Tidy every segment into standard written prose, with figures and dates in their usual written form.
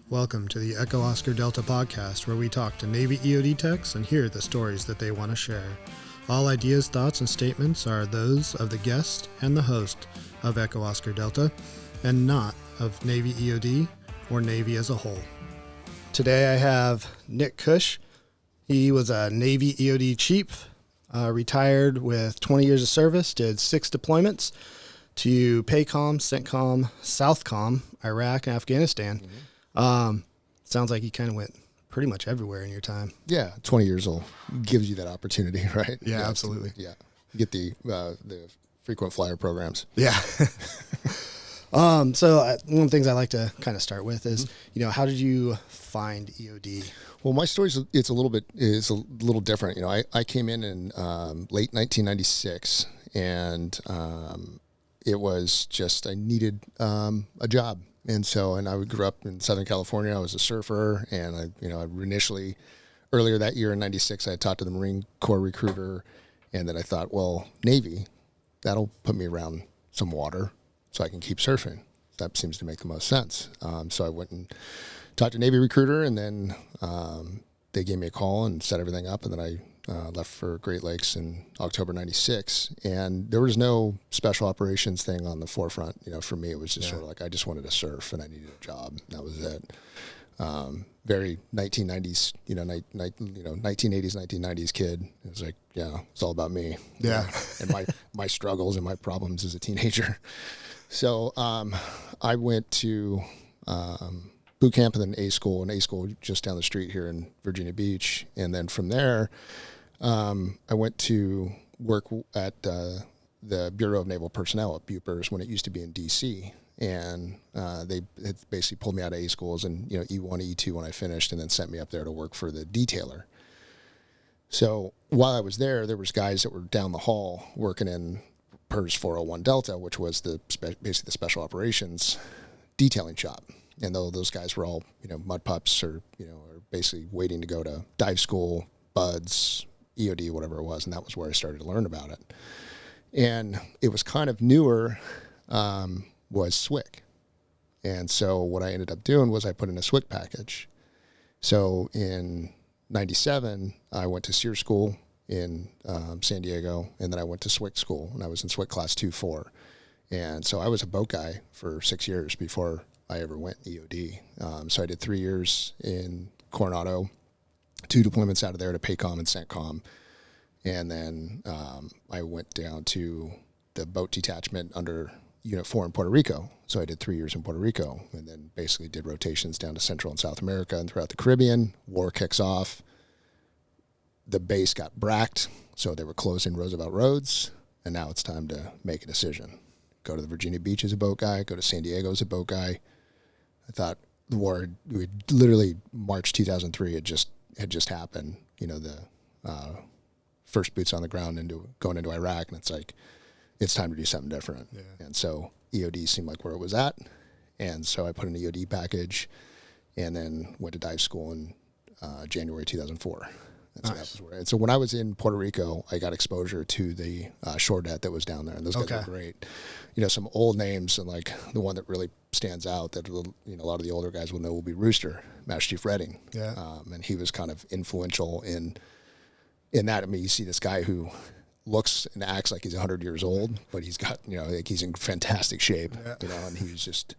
Welcome to the Echo Oscar Delta podcast, where we talk to Navy EOD techs and hear the stories that they want to share. All ideas, thoughts, and statements are those of the guest and the host of Echo Oscar Delta, and not of Navy EOD or Navy as a whole. Today I have Nick Kush. He was a Navy EOD chief, retired with 20 years of service, did 6 deployments to PACOM, CENTCOM, SOUTHCOM, Iraq, and Afghanistan. Mm-hmm. Sounds like you kind of went pretty much everywhere in your time. Yeah, 20 years old gives you that opportunity, right? Yeah, absolutely. Yeah, get the frequent flyer programs. Yeah. One of the things I like to kind of start with is, how did you find EOD? Well, my story is a little different. I came in late 1996, and it was just I needed a job. And I grew up in Southern California. I was a surfer, and I initially, earlier that year in '96, I had talked to the Marine Corps recruiter, and then I thought, well, Navy, that'll put me around some water, so I can keep surfing. That seems to make the most sense. So I went and talked to Navy recruiter, and then they gave me a call and set everything up, and then I left for Great Lakes in October '96, and there was no special operations thing on the forefront. For me, it was just sort of like I just wanted to surf and I needed a job. That was it. Very 1990s, 1980s, 1990s kid. It was like, it's all about me. Yeah, and my struggles and my problems as a teenager. So I went to boot camp and then A school just down the street here in Virginia Beach, and then from there. I went to work at the Bureau of Naval Personnel at Bupers when it used to be in D.C., and they had basically pulled me out of A schools and E1, E2 when I finished, and then sent me up there to work for the detailer. So while I was there was guys that were down the hall working in PERS 401 Delta, which was basically the special operations detailing shop, and those guys were all mud pups or basically waiting to go to dive school, BUDS, EOD, whatever it was, and that was where I started to learn about it. And it was kind of newer, was SWIC. And so what I ended up doing was I put in a SWIC package. So in '97, I went to SEER school in San Diego, and then I went to SWIC school, and I was in SWIC class 2-4. And so I was a boat guy for 6 years before I ever went EOD. So I did 3 years in Coronado, 2 deployments out of there to PACOM and CENTCOM. And then I went down to the boat detachment under Unit 4 in Puerto Rico. So I did 3 years in Puerto Rico, and then basically did rotations down to Central and South America and throughout the Caribbean. War kicks off. The base got bracked, so they were closing Roosevelt Roads, and now it's time to make a decision. Go to the Virginia Beach as a boat guy, go to San Diego as a boat guy. I thought the war, literally March 2003 had just happened, the first boots on the ground going into Iraq, and it's like, it's time to do something different. Yeah. And so EOD seemed like where it was at, and so I put in an EOD package, and then went to dive school in January 2004. And so nice. That was and so when I was in Puerto Rico, I got exposure to the shore debt that was down there, and those guys were great. Some old names, and like the one that really stands out that a lot of the older guys will know will be Rooster, Master Chief Redding. Yeah. And he was kind of influential in that. I mean, you see this guy who looks and acts like he's 100 years old, but he's got, like he's in fantastic shape, and he was just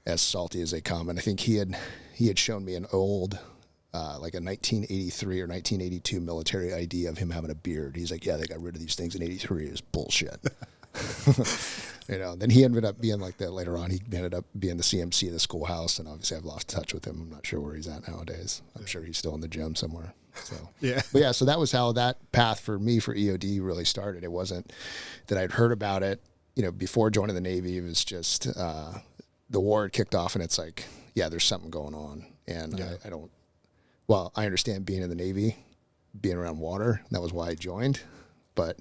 as salty as they come. And I think he had shown me an old, like a 1983 or 1982 military ID of him having a beard. He's like, yeah, they got rid of these things in '83. It was bullshit. Then he ended up being like that later on. He ended up being the CMC of the schoolhouse, and obviously I've lost touch with him. I'm not sure where he's at nowadays. I'm sure he's still in the gym somewhere. So so that was how that path for me for EOD really started. It wasn't that I'd heard about it, before joining the Navy. It was just the war had kicked off, and it's like, there's something going on, and I understand being in the Navy, being around water. And that was why I joined, but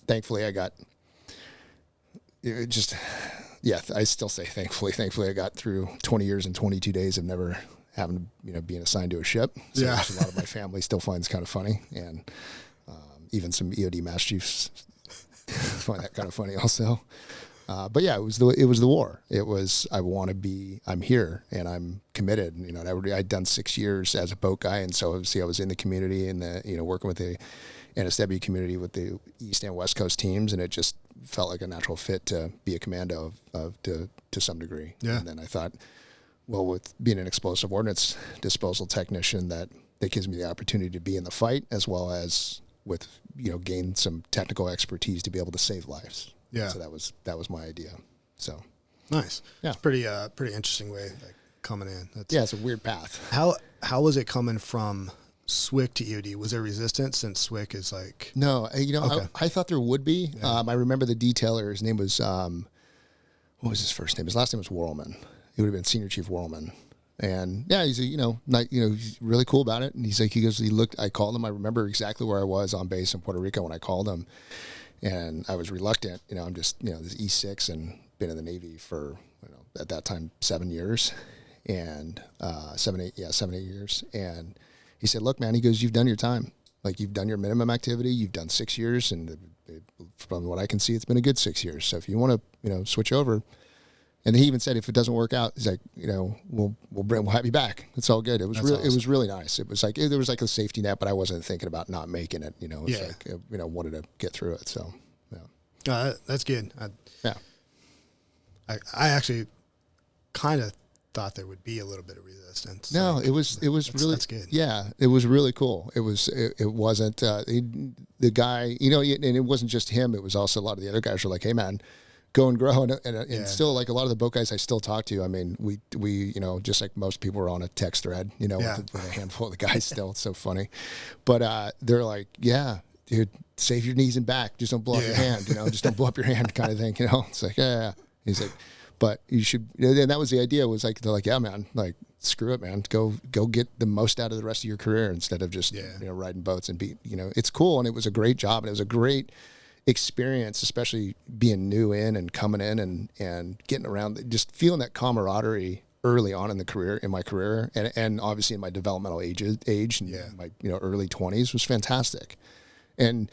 thankfully I got. I still say thankfully I got through 20 years and 22 days of never having to, being assigned to a ship. So which a lot of my family still finds kind of funny. And even some EOD Master Chiefs find that kind of funny also. But yeah, it was the war. It was, I'm here and I'm committed. You know, I'd done 6 years as a boat guy. And so obviously I was in the community and working with the NSW community with the East and West Coast teams. And it just felt like a natural fit to be a commando to some degree. Yeah. And then I thought, well, with being an explosive ordnance disposal technician, that gives me the opportunity to be in the fight as well as with, gain some technical expertise to be able to save lives. Yeah. So that was my idea. So nice. Yeah. It's pretty interesting way like coming in. It's a weird path. How was it coming from SWIC to EOD? Was there resistance since SWIC is like? No, Okay. I thought there would be. Yeah. I remember the detailer. His name was what was his first name? His last name was Worrelman. He would have been Senior Chief Worrelman. And yeah, he's he's really cool about it. And I called him. I remember exactly where I was on base in Puerto Rico when I called him. And I was reluctant, I'm just, this E6 and been in the Navy for, at that time, 7 years and 7, 8 years. And he said, look, man, he goes, you've done your time. Like you've done your minimum activity. You've done 6 years. And from what I can see, it's been a good 6 years. So if you want to, switch over. And he even said, if it doesn't work out, he's like, we'll have you back. It's all good. It was It was really nice. It was like, there was like a safety net, but I wasn't thinking about not making it, It's like, wanted to get through it. So, yeah. That's good. Yeah. I actually kind of thought there would be a little bit of resistance. No, like, it was really, that's good. Yeah. It was really cool. It wasn't, the guy, and it wasn't just him. It was also a lot of the other guys were like, hey man, go and grow. And still, like a lot of the boat guys I still talk to, I mean, we just like most people are on a text thread, with a handful of the guys still. It's so funny. But they're like, yeah, dude, save your knees and back. Just don't blow up your hand, just don't blow up your hand kind of thing, It's like, yeah. He's like, but you should, and that was the idea, was like, they're like, yeah, man, like, screw it, man. Go get the most out of the rest of your career instead of just, riding boats and it's cool. And it was a great job and it was a great experience, especially being new and coming in and getting around, just feeling that camaraderie early on in my career and obviously in my developmental age and my early 20s was fantastic. And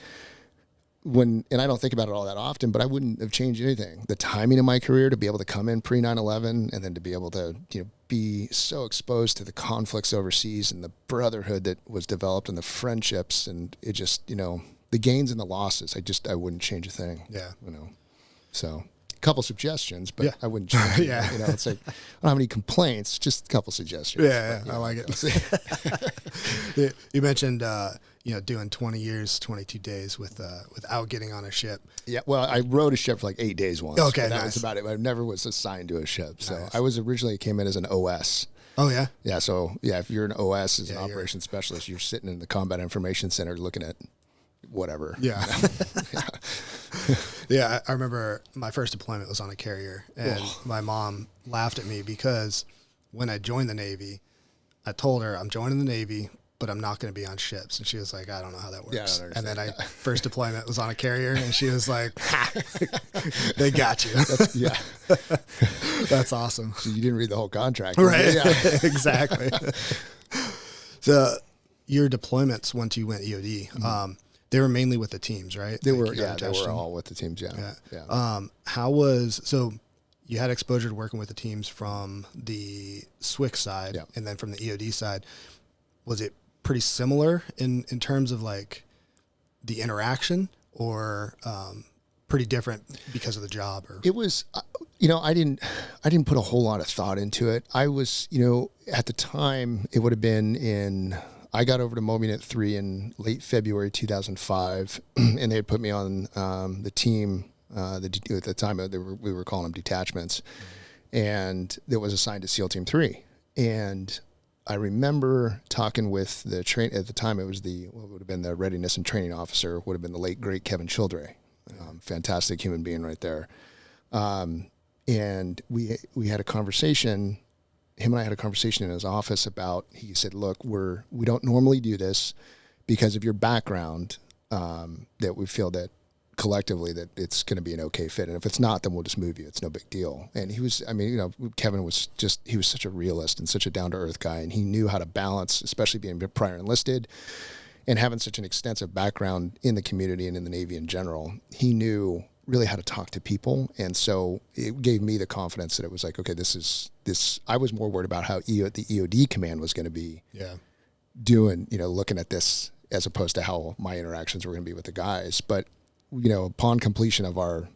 I don't think about it all that often, but I wouldn't have changed anything. The timing of my career to be able to come in pre 9/11 and then to be able to be so exposed to the conflicts overseas and the brotherhood that was developed and the friendships, and it just the gains and the losses, I wouldn't change a thing. Yeah. So a couple suggestions, but I wouldn't change it. Yeah. It's like, I don't have any complaints, just a couple suggestions. Yeah. But, I like it. You mentioned, doing 20 years, 22 days without getting on a ship. Yeah. Well, I rode a ship for like 8 days once. Okay. That was about it. I never was assigned to a ship. So Nice. I came in as an OS. Oh yeah. Yeah. So if you're an OS as an operations specialist, you're sitting in the Combat Information Center looking at whatever. Yeah. Yeah. I remember my first deployment was on a carrier, and my mom laughed at me because when I joined the Navy, I told her I'm joining the Navy, but I'm not going to be on ships. And she was like, I don't know how that works. Yeah, and then first deployment was on a carrier, and she was like, they got you. Yeah. That's awesome. So you didn't read the whole contract. Right. Yeah. Exactly. So your deployments, once you went EOD, they were mainly with the teams, right? They were them. all with the teams. Yeah. So you had exposure to working with the teams from the SWIC side and then from the EOD side. Was it pretty similar in terms of like the interaction, or pretty different because of the job? Or it was, I didn't put a whole lot of thought into it. I was, at the time it would have been I got over to Mobinet 3 in late February 2005, and they had put me on the team. At the time, we were calling them detachments, and that was assigned to SEAL Team 3. And I remember talking with the at the time it was what would have been the readiness and training officer, would have been the late great Kevin Childre, fantastic human being right there. And we had a conversation. Him and I had a conversation in his office about, he said, look, we don't normally do this because of your background, that we feel that collectively that it's going to be an okay fit. And if it's not, then we'll just move you. It's no big deal. And he was, Kevin was he was such a realist and such a down to earth guy. And he knew how to balance, especially being prior enlisted and having such an extensive background in the community and in the Navy in general, he knew really how to talk to people. And so it gave me the confidence that it was like, okay, I was more worried about how the EOD command was going to be doing, looking at this as opposed to how my interactions were going to be with the guys. But, upon completion of our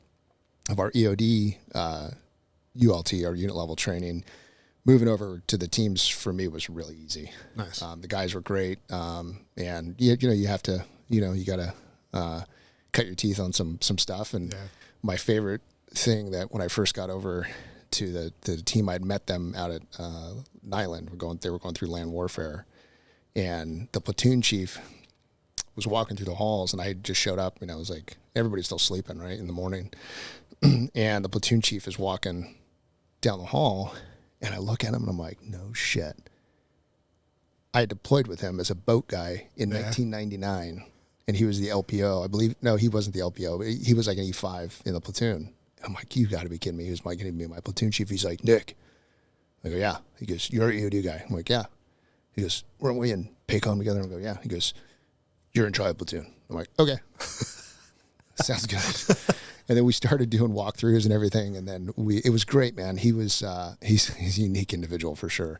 EOD, ULT, our unit level training, moving over to the teams for me was really easy. Nice. The guys were great. And you have to, you got to cut your teeth on some stuff. And my favorite thing that when I first got over to the team, I'd met them out at Nyland. They were going through land warfare, and the platoon chief was walking through the halls, and I just showed up, and I was like, everybody's still sleeping, right, in the morning. And the platoon chief is walking down the hall, and I look at him, and I'm like, no shit. I deployed with him as a boat guy in 1999, and he was the LPO, I believe. No, he wasn't the LPO. But he was like an E5 in the platoon. I'm like, you got to be kidding me. He was going to be my platoon chief. He's like, Nick. I go, yeah. He goes, you're an EOD guy. I'm like, yeah. He goes, weren't we in Paycom together? I go, yeah. He goes, you're in Tribe Platoon. I'm like, okay. Sounds good. And then we started doing walkthroughs and everything, and then it was great, man. He was he's a unique individual for sure.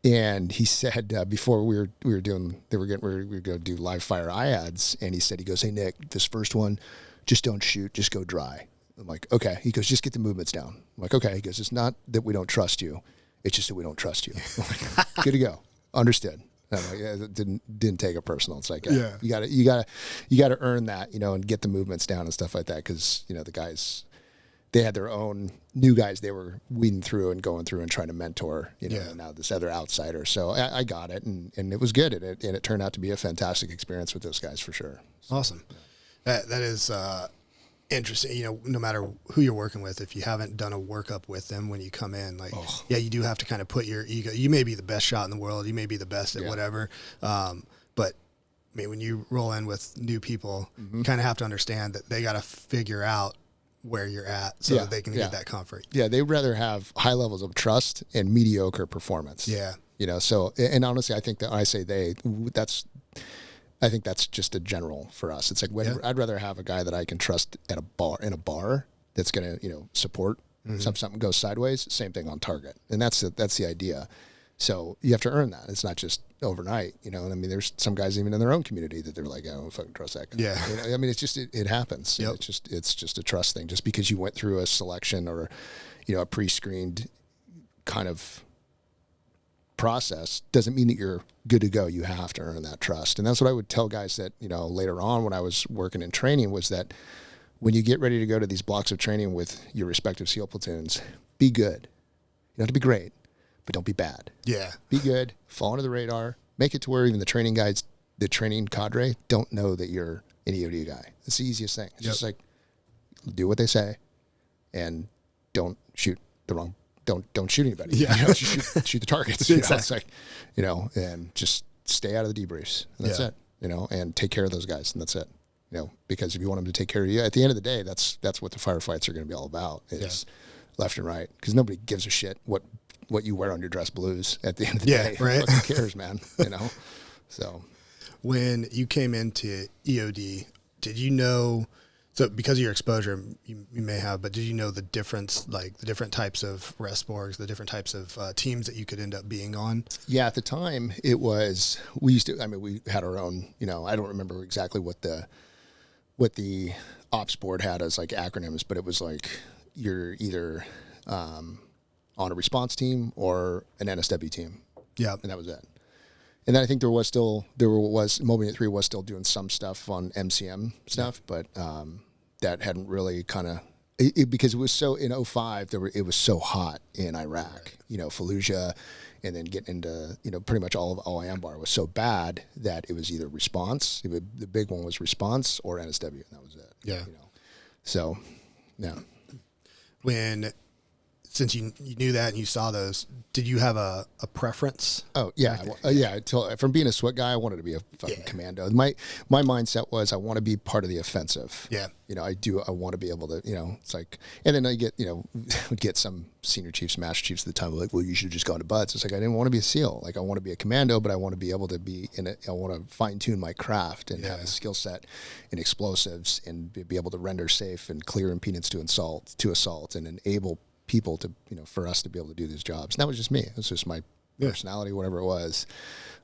And he said before we were going to do live fire IADs, and he goes, hey Nick, this first one, just don't shoot, just go dry. I'm like, okay. He goes, just get the movements down. I'm like, okay. He goes, it's not that we don't trust you, it's just that we don't trust you. I'm like, good to go, understood. I'm like, yeah, it didn't take it personal. It's like, you gotta earn that, and get the movements down and stuff like that, because the guys, they had their own new guys they were weeding through and going through and trying to mentor, and now this other outsider. So I got it, and it was good, and it turned out to be a fantastic experience with those guys for sure. So, awesome. That is interesting. No matter who you're working with, if you haven't done a workup with them when you come in, you do have to kind of put your ego. You may be the best shot in the world, you may be the best at whatever, but I mean, when you roll in with new people, you kind of have to understand that they got to figure out where you're at so that they can get that comfort. Yeah, they'd rather have high levels of trust and mediocre performance. Yeah. So, and honestly, I think that when I say I think that's just a general for us. It's like I'd rather have a guy that I can trust in a bar that's going to support something goes sideways. Same thing on target, and that's the idea. So you have to earn that. It's not just overnight, And I mean, there's some guys even in their own community that they're like, I don't fucking trust that guy. Yeah. I mean, it's just it happens. Yep. It's just a trust thing. Just because you went through a selection or a pre-screened kind of process doesn't mean that you're good to go. You have to earn that trust. And that's what I would tell guys that, later on when I was working in training, was that when you get ready to go to these blocks of training with your respective SEAL platoons, be good. You don't have to be great, but don't be bad. Yeah. Be good, fall under the radar, make it to where even the training guys, the training cadre, don't know that you're an EOD guy. It's the easiest thing. It's just like, do what they say and don't shoot the wrong Don't shoot anybody. Yeah. Just shoot the targets. Exactly. It's like, and just stay out of the debriefs. And that's it. And take care of those guys, and that's it. Because if you want them to take care of you, at the end of the day, that's what the firefights are going to be all about, is left and right. Because nobody gives a shit what you wear on your dress blues at the end of the day. Right. Who cares, man? So when you came into EOD, did you know? So because of your exposure, you may have, but did you know the difference, like the different types of RESPORGs, the different types of teams that you could end up being on? Yeah, at the time it was, we had our own, I don't remember exactly what the ops board had as like acronyms, but it was like you're either on a response team or an NSW team. Yeah. And that was it. And then I think Mobile Unit 3 was still doing some stuff on MCM stuff, but that hadn't really kind of, because it was so, in 2005, it was so hot in Iraq, Fallujah, and then getting into, pretty much all of Al-Anbar was so bad that it was either response, the big one was response, or NSW, and that was it. Yeah. So, yeah. since you knew that and you saw those, did you have a preference? Oh yeah. From being a SWAT guy, I wanted to be a fucking commando. My mindset was I want to be part of the offensive. Yeah. I want to be able to, it's like, and then I get, would get some senior chiefs, master chiefs at the time like, well, you should have just gone to buds. It's like, I didn't want to be a SEAL. Like I want to be a commando, but I want to be able to be I want to fine tune my craft and have a skill set in explosives and be able to render safe and clear impedance to assault and enable people to, for us to be able to do these jobs. And that was just me. It was just my personality, whatever it was.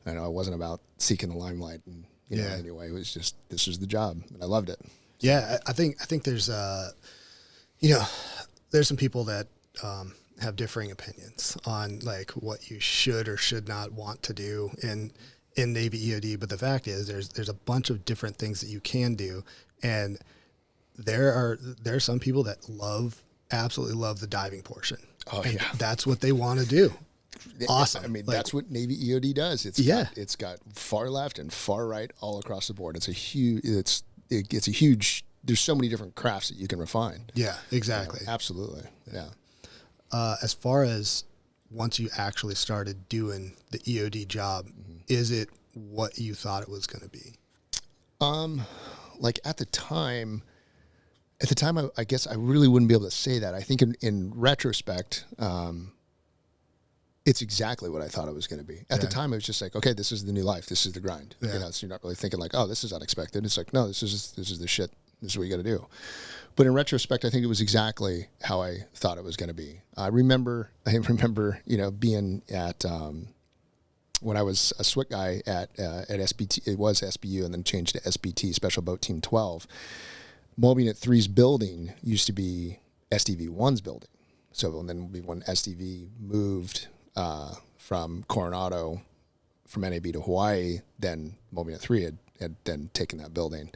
I know it wasn't about seeking the limelight and, anyway, it was just, this was the job and I loved it. Yeah. I think there's, there's some people that, have differing opinions on like what you should or should not want to do in Navy EOD. But the fact is there's a bunch of different things that you can do. And there are some people that absolutely love the diving portion. Oh, and that's what they want to do. Awesome. I mean, that's what Navy EOD does. It's got far left and far right all across the board. It's a huge, there's so many different crafts that you can refine. Yeah, exactly. Absolutely. Yeah. As far as once you actually started doing the EOD job, is it what you thought it was going to be? Like at the time, I guess I really wouldn't be able to say that. I think in retrospect, it's exactly what I thought it was going to be. At the time, it was just like, okay, this is the new life. This is the grind. Yeah. So you're not really thinking like, oh, this is unexpected. It's like, no, this is the shit. This is what you got to do. But in retrospect, I think it was exactly how I thought it was going to be. I remember, being at, when I was a SWIT guy at SBT, it was SBU and then changed to SBT, Special Boat Team 12. Mob Unit 3's building used to be SDV 1's building. So and then when SDV moved from Coronado, from NAB to Hawaii, then Mob Unit 3 had then taken that building.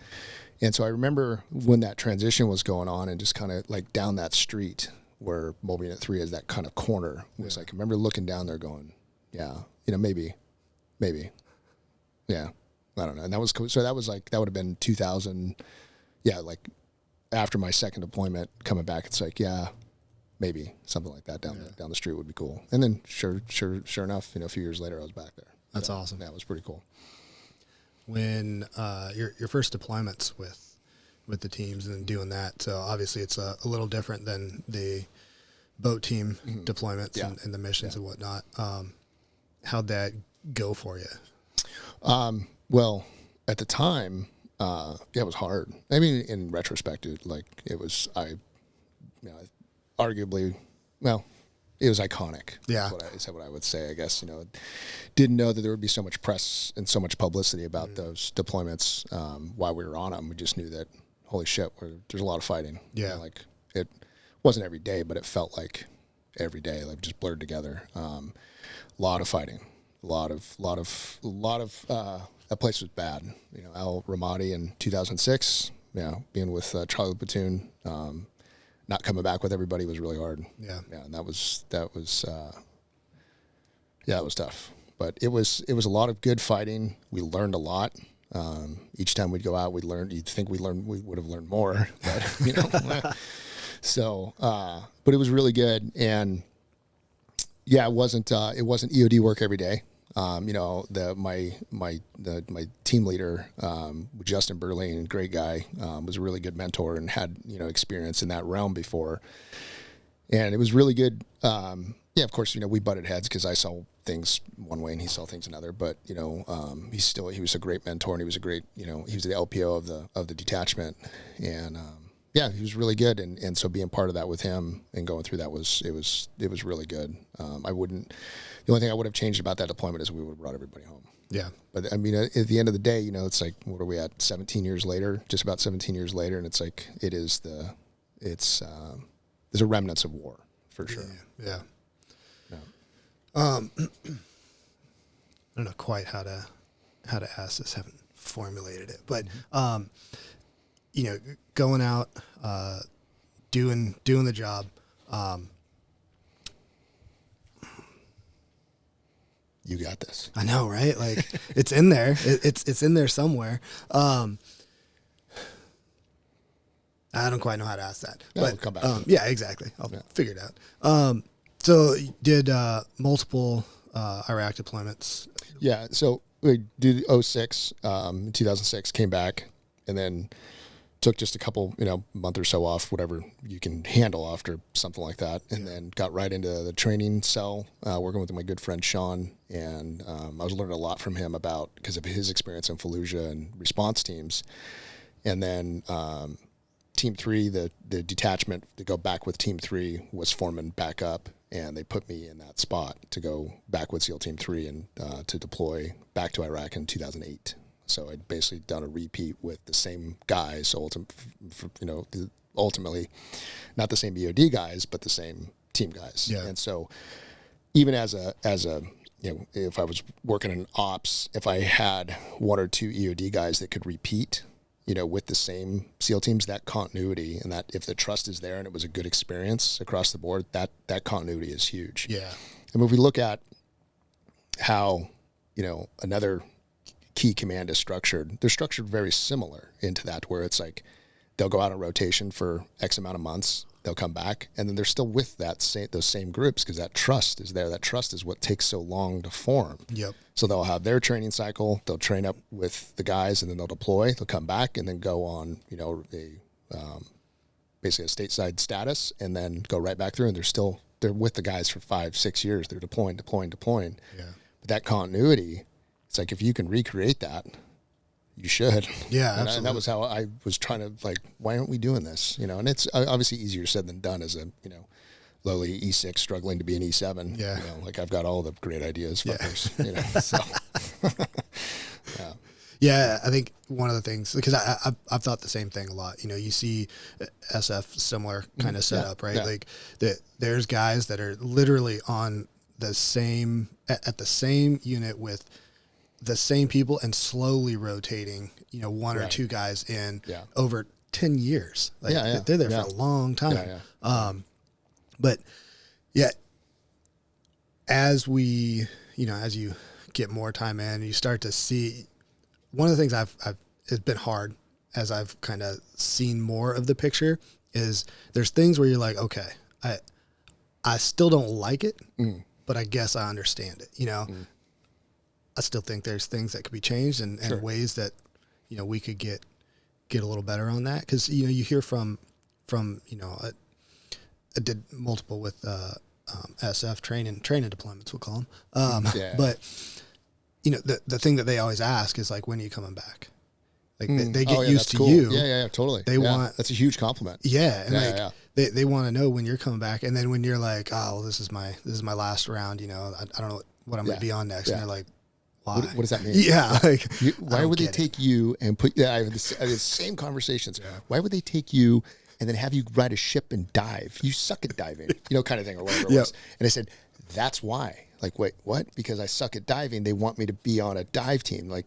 And so I remember when that transition was going on and just kind of like down that street where Mob Unit 3 is, that kind of corner, was like, I remember looking down there going, maybe. Yeah. I don't know. And that was cool. So that was like, that would have been 2000. Yeah. Like after my second deployment coming back, it's like, maybe something like that down the street would be cool. And then sure enough, a few years later I was back there. That's awesome. That was pretty cool. When your first deployments with the teams and doing that, so obviously it's a little different than the boat team deployments and the missions and whatnot. How'd that go for you? Well, at the time, it was hard. I mean, in retrospect, it was arguably, it was iconic. Yeah. Is what I would say, I guess. Didn't know that there would be so much press and so much publicity about those deployments while we were on them. We just knew that, holy shit, there's a lot of fighting. Yeah. It wasn't every day, but it felt like every day, like just blurred together. A lot of fighting. A lot of that place was bad. Al Ramadi in 2006, being with Charlie Platoon, not coming back with everybody was really hard. Yeah. Yeah. And that was it was tough, but it was a lot of good fighting. We learned a lot. Each time we'd go out, we would have learned more, but so, but it was really good. And it wasn't EOD work every day. My team leader, Justin Berlin, great guy, was a really good mentor and had, experience in that realm before. And it was really good. Of course, we butted heads because I saw things one way and he saw things another, but, he was a great mentor and he was a great, he was the LPO of the detachment. And, he was really good. And so being part of that with him and going through that was really good. The only thing I would have changed about that deployment is we would have brought everybody home. Yeah. But I mean, at the end of the day, it's like, what are we at? 17 years later, just about 17 years later. And it's like, there's a remnants of war for sure. Yeah. I don't know quite how to ask this. Haven't formulated it, but, going out, doing the job, you got this. I know, right? Like it's in there. It's in there somewhere. I don't quite know how to ask that, Yeah, but we'll come back to it. yeah, exactly. I'll figure it out. So you did multiple Iraq deployments. Yeah. So we did 06, 2006, came back, and then took just a couple, month or so off, whatever you can handle after something like that. And then got right into the training cell, working with my good friend Sean. And I was learning a lot from him because of his experience in Fallujah and response teams. And then Team 3, the detachment to go back with Team 3 was forming back up. And they put me in that spot to go back with SEAL Team 3 and to deploy back to Iraq in 2008. So I'd basically done a repeat with the same guys, ultimately not the same EOD guys, but the same team guys. Yeah. And so even as a if I was working in ops, if I had one or two EOD guys that could repeat, with the same SEAL teams, that continuity and that if the trust is there and it was a good experience across the board, that continuity is huge. Yeah. And when we look at how, another key command is structured, they're structured very similar into that, where it's like they'll go out on rotation for X amount of months, they'll come back, and then they're still with those same groups because that trust is there. That trust is what takes so long to form. Yep. So they'll have their training cycle, they'll train up with the guys, and then they'll deploy, they'll come back and then go on, basically a stateside status, and then go right back through, and they're with the guys for 5-6 years. They're deploying. Yeah. But that continuity, it's like if you can recreate that, you should. Yeah, and absolutely. that was how I was trying to why aren't we doing this? And it's obviously easier said than done as a lowly E6 struggling to be an E7. Yeah. I've got all the great ideas, fuckers. So. Yeah. Yeah, I think one of the things, because I've thought the same thing a lot. You see SF similar kind of setup, right? Yeah. Like there's guys that are literally on the same at the same unit with the same people and slowly rotating, one or two guys in over 10 years. They're there for a long time. But yeah, as we, as you get more time in, you start to see. One of the things it's been hard as I've kind of seen more of the picture is there's things where you're like, okay, I still don't like it, but I guess I understand it. I still think there's things that could be changed and ways that, we could get a little better on that. Cause you hear from, I did multiple with, SF training deployments, we'll call them. But the thing that they always ask is like, when are you coming back? Like they get used to you. Yeah, totally. They want, that's a huge compliment. Yeah. And they want to know when you're coming back. And then when you're like, oh, well, this is my last round, I don't know what I'm going to be on next. And they're like, why? What does that mean? Yeah. Like, why would they take you and put, I have the same conversations. Yeah. Why would they take you and then have you ride a ship and dive? You suck at diving, kind of thing, or whatever it was. And I said, that's why. Like, wait, what? Because I suck at diving, they want me to be on a dive team. Like,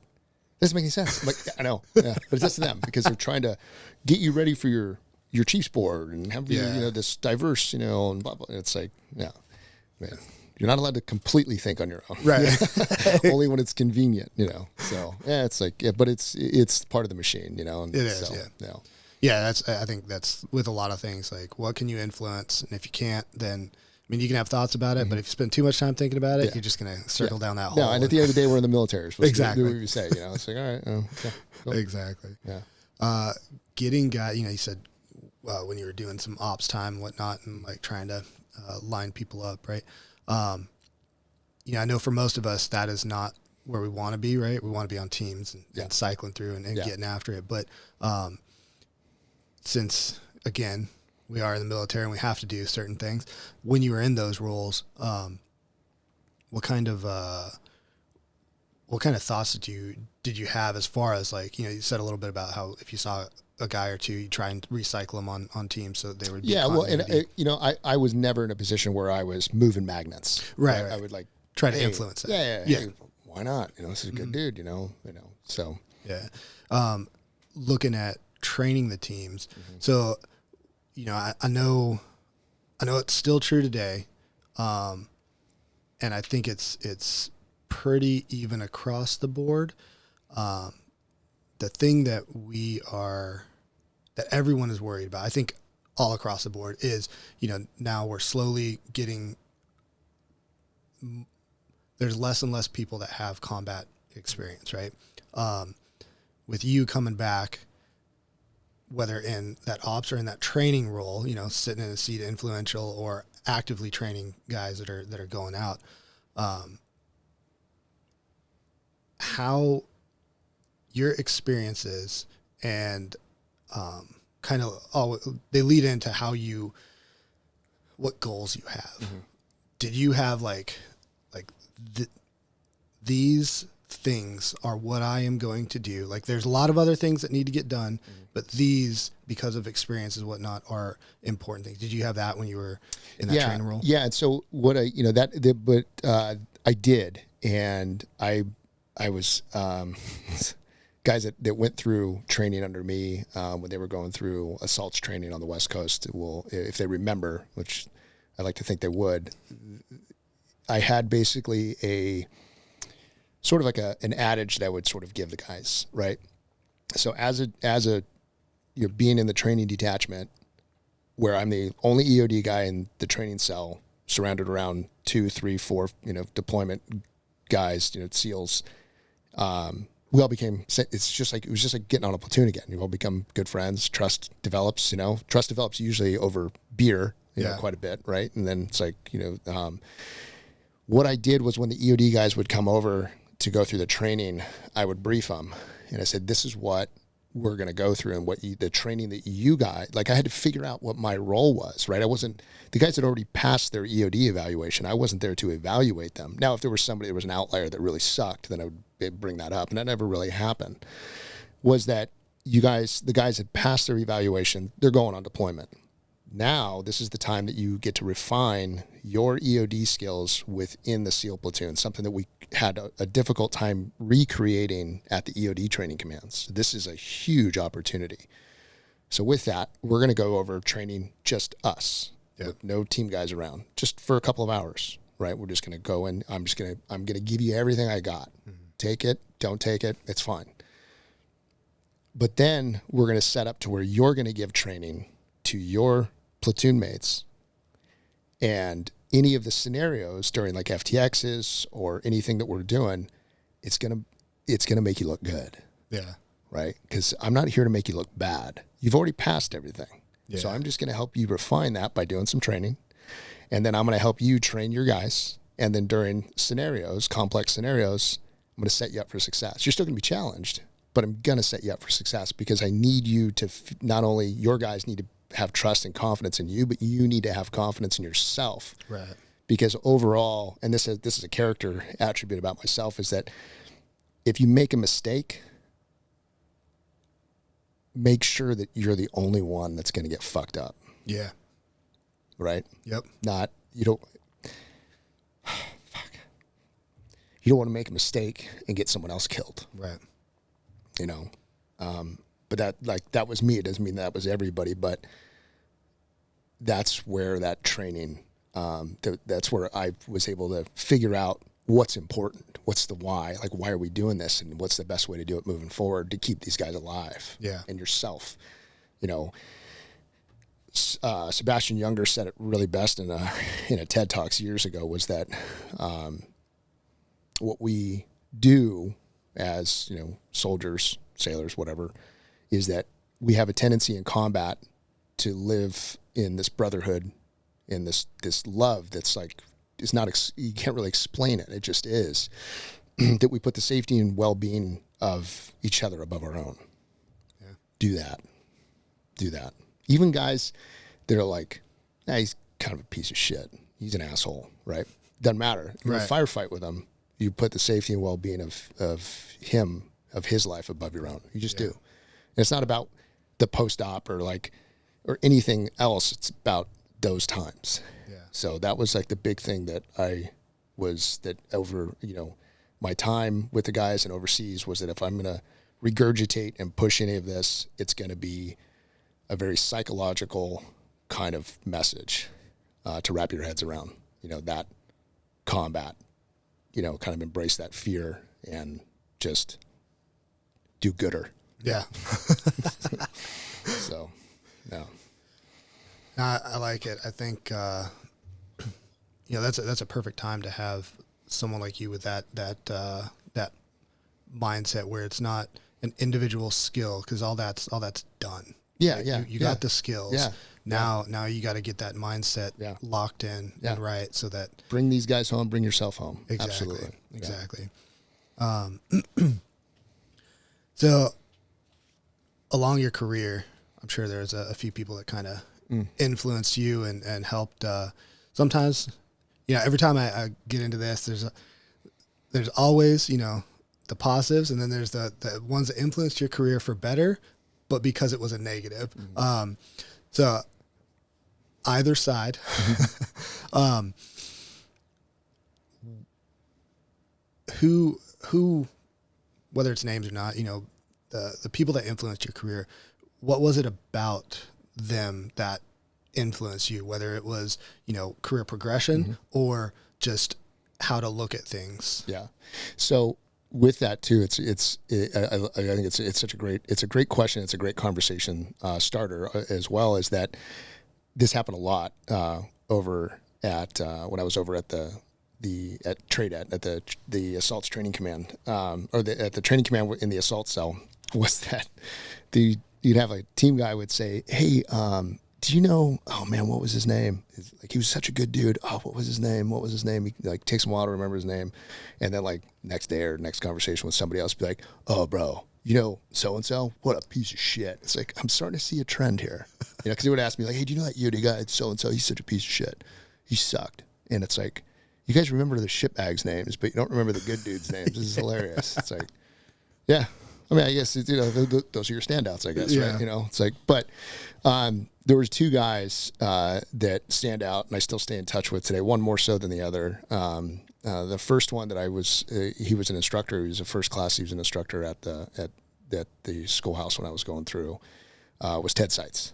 doesn't make any sense. I'm like, I know, but it's just to them because they're trying to get you ready for your Chiefs board and have this diverse, and blah blah. And it's like, man, you're not allowed to completely think on your own, right? Only when it's convenient, So it's like, but it's part of the machine, And it is, yeah. I think that's with a lot of things. Like, what can you influence, and if you can't, then. I mean, you can have thoughts about it, but if you spend too much time thinking about it, you're just going to circle down that hole. Yeah, and at the end of the day, we're in the military. We're supposed exactly. to do what you say. It's like, all right. Cool. Exactly. Yeah. Getting guys, you said when you were doing some ops time and whatnot and like trying to line people up, right? I know for most of us, that is not where we want to be, right? We want to be on teams and cycling through and getting after it. But since, again, we are in the military and we have to do certain things. When you were in those roles, what kind of thoughts did you have as far as like, you said a little bit about how if you saw a guy or two, you try and recycle them on teams so they would be continuity. Well, and I was never in a position where I was moving magnets. Right. I would like try to influence it. Yeah. Hey, why not? This is a good dude, so. Yeah. Looking at training the teams. So, I know it's still true today. And I think it's pretty even across the board. The thing that that everyone is worried about, I think all across the board, is, now we're slowly getting, there's less and less people that have combat experience, right? With you coming back, whether in that ops or in that training role, sitting in a seat influential or actively training guys that are going out, how your experiences and kind of they lead into what goals you have. Mm-hmm. Did you have these things are what I am going to do? Like, there's a lot of other things that need to get done, mm-hmm. but these, because of experiences and whatnot, are important things. Did you have that when you were in that training role? Yeah. And so what I did, and I was, guys that went through training under me, when they were going through assaults training on the West Coast, if they remember, which I like to think they would, I had basically a sort of like an adage that I would sort of give the guys, right? So as you're being in the training detachment, where I'm the only EOD guy in the training cell, surrounded around 2, 3, 4, deployment guys, SEALs. We all became, it was just like getting on a platoon again. You all become good friends. Trust develops, trust develops usually over beer, quite a bit. Right. And then it's like, what I did was when the EOD guys would come over to go through the training, I would brief them, and I said, this is what we're going to go through, and the training that you guys, I had to figure out what my role was, right? The guys had already passed their EOD evaluation. I wasn't there to evaluate them. Now, if there was an outlier that really sucked, then I would bring that up, and that never really happened. Was that the guys had passed their evaluation, they're going on deployment. Now, this is the time that you get to refine your EOD skills within the SEAL platoon, something that we had a difficult time recreating at the EOD training commands. This is a huge opportunity. So with that, we're going to go over training just us, with no team guys around, just for a couple of hours, right? We're just going to go in. I'm going to give you everything I got. Mm-hmm. Take it, don't take it, it's fine. But then we're going to set up to where you're going to give training to your platoon mates, and any of the scenarios during like FTXs or anything that we're doing, it's gonna make you look good. Yeah. Right? Because I'm not here to make you look bad. You've already passed everything. Yeah. So I'm just gonna help you refine that by doing some training. And then I'm gonna help you train your guys. And then during scenarios, complex scenarios, I'm gonna set you up for success. You're still gonna be challenged, but I'm gonna set you up for success, because I need you to not only your guys need to have trust and confidence in you, but you need to have confidence in yourself. Right. Because overall, and this is a character attribute about myself, is that if you make a mistake, make sure that you're the only one that's going to get fucked up. Yeah. Right? Yep. You don't want to make a mistake and get someone else killed. Right. But that was me. It doesn't mean that was everybody, but that's where that training, that's where I was able to figure out what's important, what's the why, like why are we doing this, and what's the best way to do it moving forward to keep these guys alive. Yeah. And yourself. Sebastian Younger said it really best in a TED Talks years ago, was that what we do as soldiers, sailors, whatever, is that we have a tendency in combat to live in this brotherhood, in this love that's like, it's not, you can't really explain it. It just is. That we put the safety and well-being of each other above our own. Yeah. Do that. Even guys that are like, he's kind of a piece of shit. He's an asshole, right? Doesn't matter. You're in a firefight with him. You put the safety and well-being of him, of his life above your own. You just do. And it's not about the post-op or anything else. It's about those times. Yeah. So that was like the big thing that over, my time with the guys and overseas, was that if I'm going to regurgitate and push any of this, it's going to be a very psychological kind of message to wrap your heads around, that combat, kind of embrace that fear and just do gooder. Yeah. So, yeah. I like it. I think, that's a perfect time to have someone like you with that mindset where it's not an individual skill, because all that's done. Yeah, right? yeah. You got the skills. Yeah. Now you got to get that mindset locked in and right, so that bring these guys home, bring yourself home. Exactly. Absolutely. Exactly. So along your career, I'm sure there's a few people that kind of influenced you and helped. Sometimes, every time I get into this, there's always, the positives, and then there's the ones that influenced your career for better, but because it was a negative. So either side, who, whether it's names or not, the people that influenced your career, what was it about them that influenced you, whether it was, career progression or just how to look at things? Yeah. So with that too, I think it's such a great question. It's a great conversation starter, as well as that. This happened a lot over at when I was over at the assaults training command, at the training command in the assault cell, was that you'd have a team guy would say, "Hey, do you know? Oh man, what was his name? He was such a good dude. Oh, what was his name? He takes him a while to remember his name, and then next day or next conversation with somebody else, be like, "Oh, bro, so and so, what a piece of shit." It's like, I'm starting to see a trend here, because he would ask me hey, do you know that EOD guy, so and so? He's such a piece of shit. He sucked, and it's like, you guys remember the shitbags names, but you don't remember the good dudes' names. This is hilarious. It's like, yeah. I mean, I guess those are your standouts, I guess, right? It's like, but there was two guys that stand out, and I still stay in touch with today. One more so than the other. The first one that he was an instructor. He was a first class. He was an instructor at the schoolhouse when I was going through. Was Ted Seitz,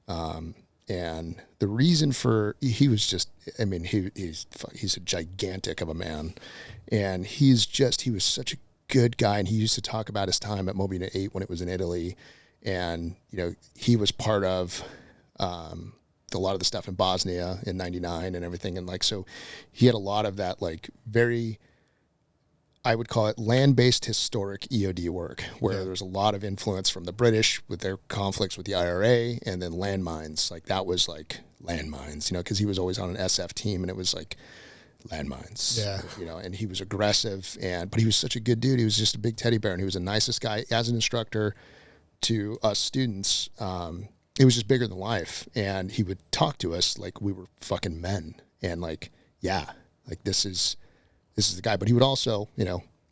and the reason he was just, he's a gigantic of a man, and he was such a good guy, and he used to talk about his time at Moby 8 when it was in Italy, and he was part of a lot of the stuff in Bosnia in '99 and everything, and so he had a lot of that very, I would call it land-based historic EOD work, where there was a lot of influence from the British with their conflicts with the IRA, and then landmines. That was landmines, because he was always on an SF team, and it was landmines. Yeah. And he was aggressive, but he was such a good dude. He was just a big teddy bear, and he was the nicest guy as an instructor to us students. It was just bigger than life, and he would talk to us like we were fucking men, and this is the guy. But he would also,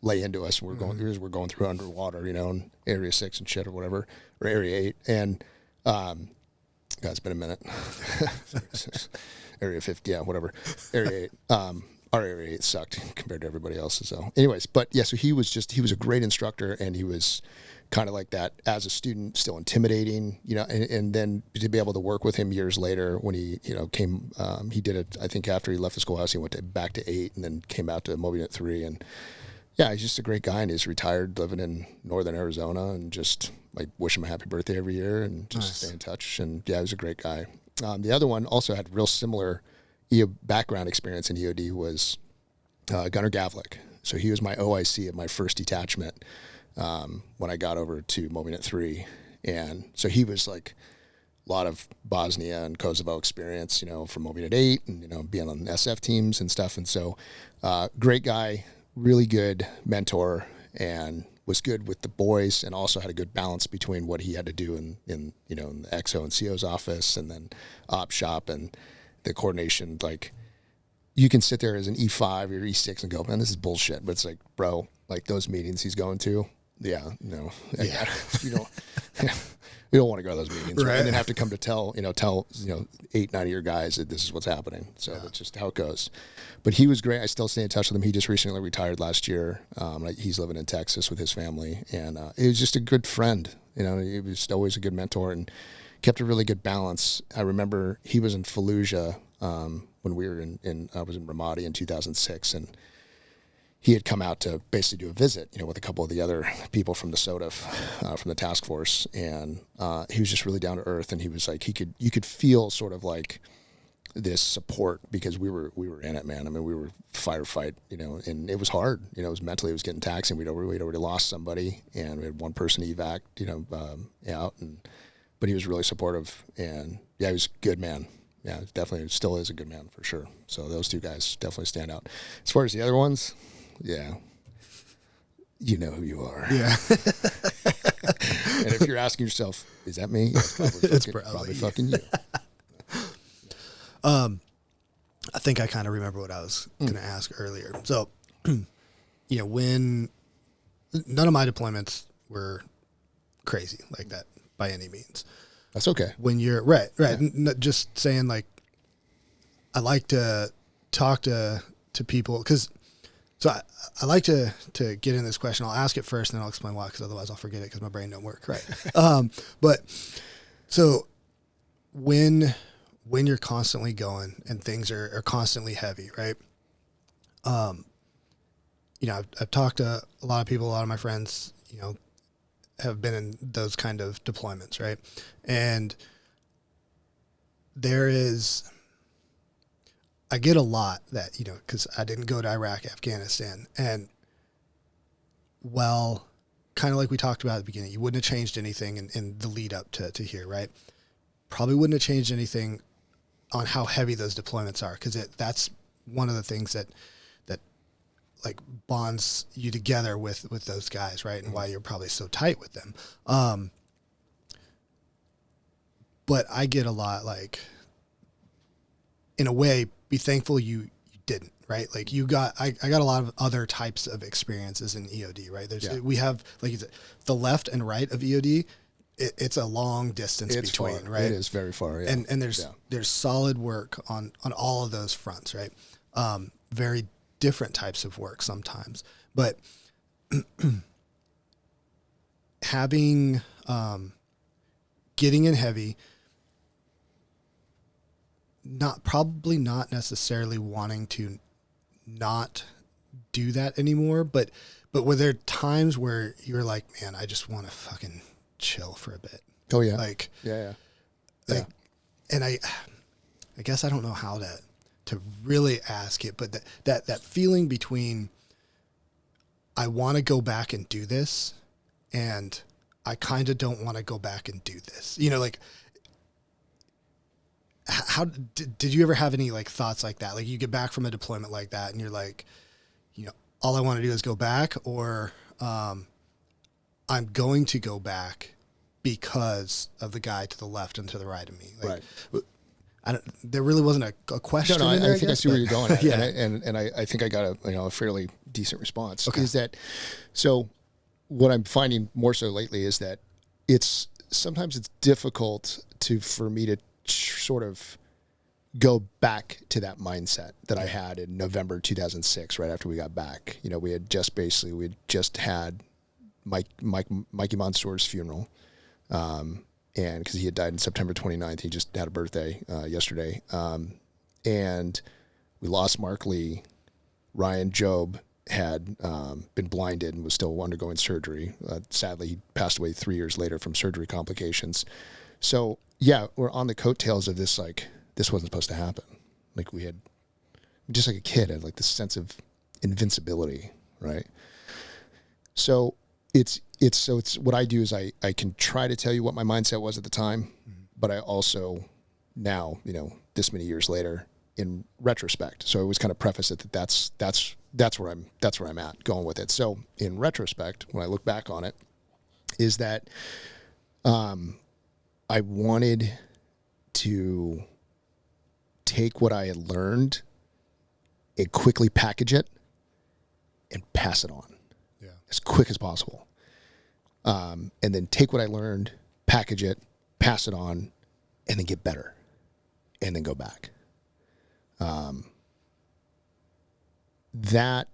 lay into us. We're going through underwater, in Area 6 and shit or whatever, or Area 8, and God, it's been a minute. Area 50, yeah, whatever. Area 8. Our Area 8 sucked compared to everybody else's. So, anyways, but yeah, so he was a great instructor, and he was kind of like that as a student, still intimidating, and then to be able to work with him years later when he, came, he did it, I think after he left the schoolhouse, he went back to 8 and then came out to Moby 3. And yeah, he's just a great guy, and he's retired living in northern Arizona, and just wish him a happy birthday every year and just stay in touch. And yeah, he was a great guy. The other one also had real similar background experience in EOD was Gunnar Gavlik. So he was my OIC of my first detachment when I got over to Moby 3. And so he was a lot of Bosnia and Kosovo experience, from Moby 8 and, being on SF teams and stuff. And so great guy, really good mentor, and was good with the boys, and also had a good balance between what he had to do in the XO and CO's office, and then op shop and the coordination. You can sit there as an E5 or E6 and go, man, this is bullshit. But it's bro, those meetings he's going to, you don't want to go to those meetings, right? And then have to come to tell 8, 9 of your guys that this is what's happening. So that's just how it goes. But he was great. I still stay in touch with him. He just recently retired last year. He's living in Texas with his family, and he was just a good friend. He was always a good mentor and kept a really good balance. I remember he was in Fallujah when we were I was in Ramadi in 2006, and he had come out to basically do a visit, with a couple of the other people from the SOTF, from the task force. And he was just really down to earth. And he was like, you could feel sort of like this support because we were in it, man. I mean, we were firefight, and it was hard. It was mentally, it was getting taxing. We'd already lost somebody, and we had one person evac, out. But he was really supportive, and yeah, he was a good man. Yeah, definitely still is a good man for sure. So those two guys definitely stand out. As far as the other ones, yeah, you know who you are. Yeah. And if you're asking yourself, is that me? It's probably fucking you. I think I kind of remember what I was going to ask earlier. So, when none of my deployments were crazy like that by any means. That's okay. When you're right. Yeah. Just saying, like, I like to talk to people because, so I like to get in this question. I'll ask it first and then I'll explain why, because otherwise I'll forget it because my brain don't work. Right. But so when you're constantly going and things are constantly heavy, right? I've talked to a lot of people, a lot of my friends, have been in those kind of deployments, right? And I get a lot that, because I didn't go to Iraq, Afghanistan, and kind of like we talked about at the beginning, you wouldn't have changed anything in the lead up to here, right? Probably wouldn't have changed anything on how heavy those deployments are, because that's one of the things that like bonds you together with those guys, right? And why you're probably so tight with them. But I get a lot, like, in a way, be thankful you didn't, right? Like I got a lot of other types of experiences in EOD, right? We have, like you said, the left and right of EOD. It's a long distance between, far. Right? It is very far, yeah. And there's solid work on all of those fronts, right? Very different types of work sometimes, but having, getting in heavy, probably not necessarily wanting to not do that anymore, but were there times where you're like, man, I just want to fucking chill for a bit? Oh yeah. Like, yeah. Like, and I guess I don't know how to really ask it, but that feeling between I want to go back and do this and I kind of don't want to go back and do this, like, how did you ever have any like thoughts like that? Like you get back from a deployment like that and you're like, all I want to do is go back, or I'm going to go back because of the guy to the left and to the right of me. Like, right. There really wasn't a question. No, in there, I think I see where you're going at. Yeah. And I think I got a fairly decent response. Okay. Is that, so what I'm finding more so lately is that sometimes it's difficult for me to sort of go back to that mindset that I had in November 2006, right after we got back. We had just had Mikey Monsour's funeral. And because he had died on September 29th, he just had a birthday yesterday. And we lost Mark Lee. Ryan Job had been blinded and was still undergoing surgery. Sadly, he passed away 3 years later from surgery complications. So, yeah, we're on the coattails of this, like, this wasn't supposed to happen. Like, we had, just like a kid, had like this sense of invincibility, right? So it's what I do is I can try to tell you what my mindset was at the time, but I also now, this many years later, in retrospect. So I always kind of preface it that's where I'm at going with it. So in retrospect, when I look back on it, is that I wanted to take what I had learned and quickly package it and pass it on as quick as possible. And then take what I learned, package it, pass it on, and then get better, and then go back. That,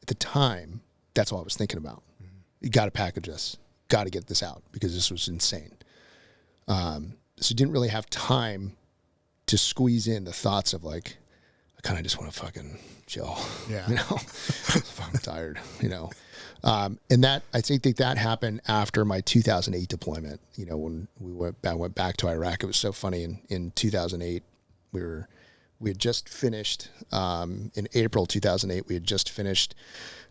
at the time, that's all I was thinking about. Mm-hmm. You got to package this, got to get this out, because this was insane. So didn't really have time to squeeze in the thoughts of like, kind of just want to fucking chill. Yeah. You know, I'm tired, you know. And that, I think that happened after my 2008 deployment. You know, when I went back to Iraq, it was so funny. In 2008, we had just finished, in April 2008, we had just finished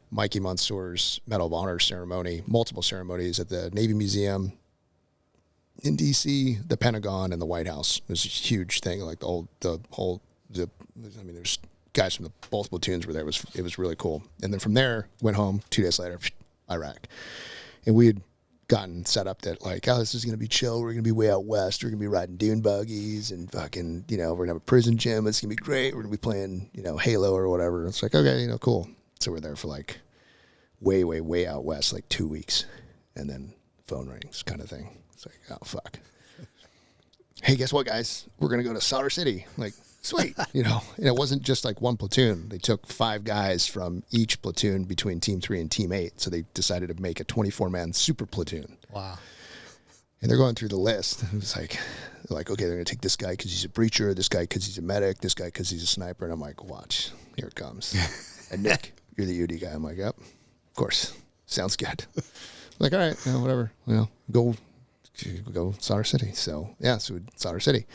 Mikey Mansour's Medal of Honor ceremony, multiple ceremonies at the Navy Museum in DC, the Pentagon, and the White House. It was a huge thing. Like there's guys from both platoons were there. It was really cool. And then from there, went home 2 days later, Iraq. And we had gotten set up that like, oh, this is going to be chill. We're going to be way out west. We're going to be riding dune buggies and fucking, you know, we're going to have a prison gym. It's going to be great. We're going to be playing, you know, Halo or whatever. It's like, okay, you know, cool. So we're there for like way, way, way out west, like 2 weeks. And then phone rings kind of thing. It's like, oh, fuck. Hey, guess what, guys? We're going to go to Solder City. Like, sweet. You know, and it wasn't just like one platoon. They took 5 guys from each platoon between Team 3 and Team 8. So they decided to make a 24-man super platoon. Wow. And they're going through the list. It was like, okay, they're going to take this guy because he's a breacher, this guy because he's a medic, this guy because he's a sniper. And I'm like, watch, here it comes. And Nick, you're the EOD guy. I'm like, yep, of course. Sounds good. Like, all right, you know, whatever. You know, go Solder City. So yeah, so Solder City.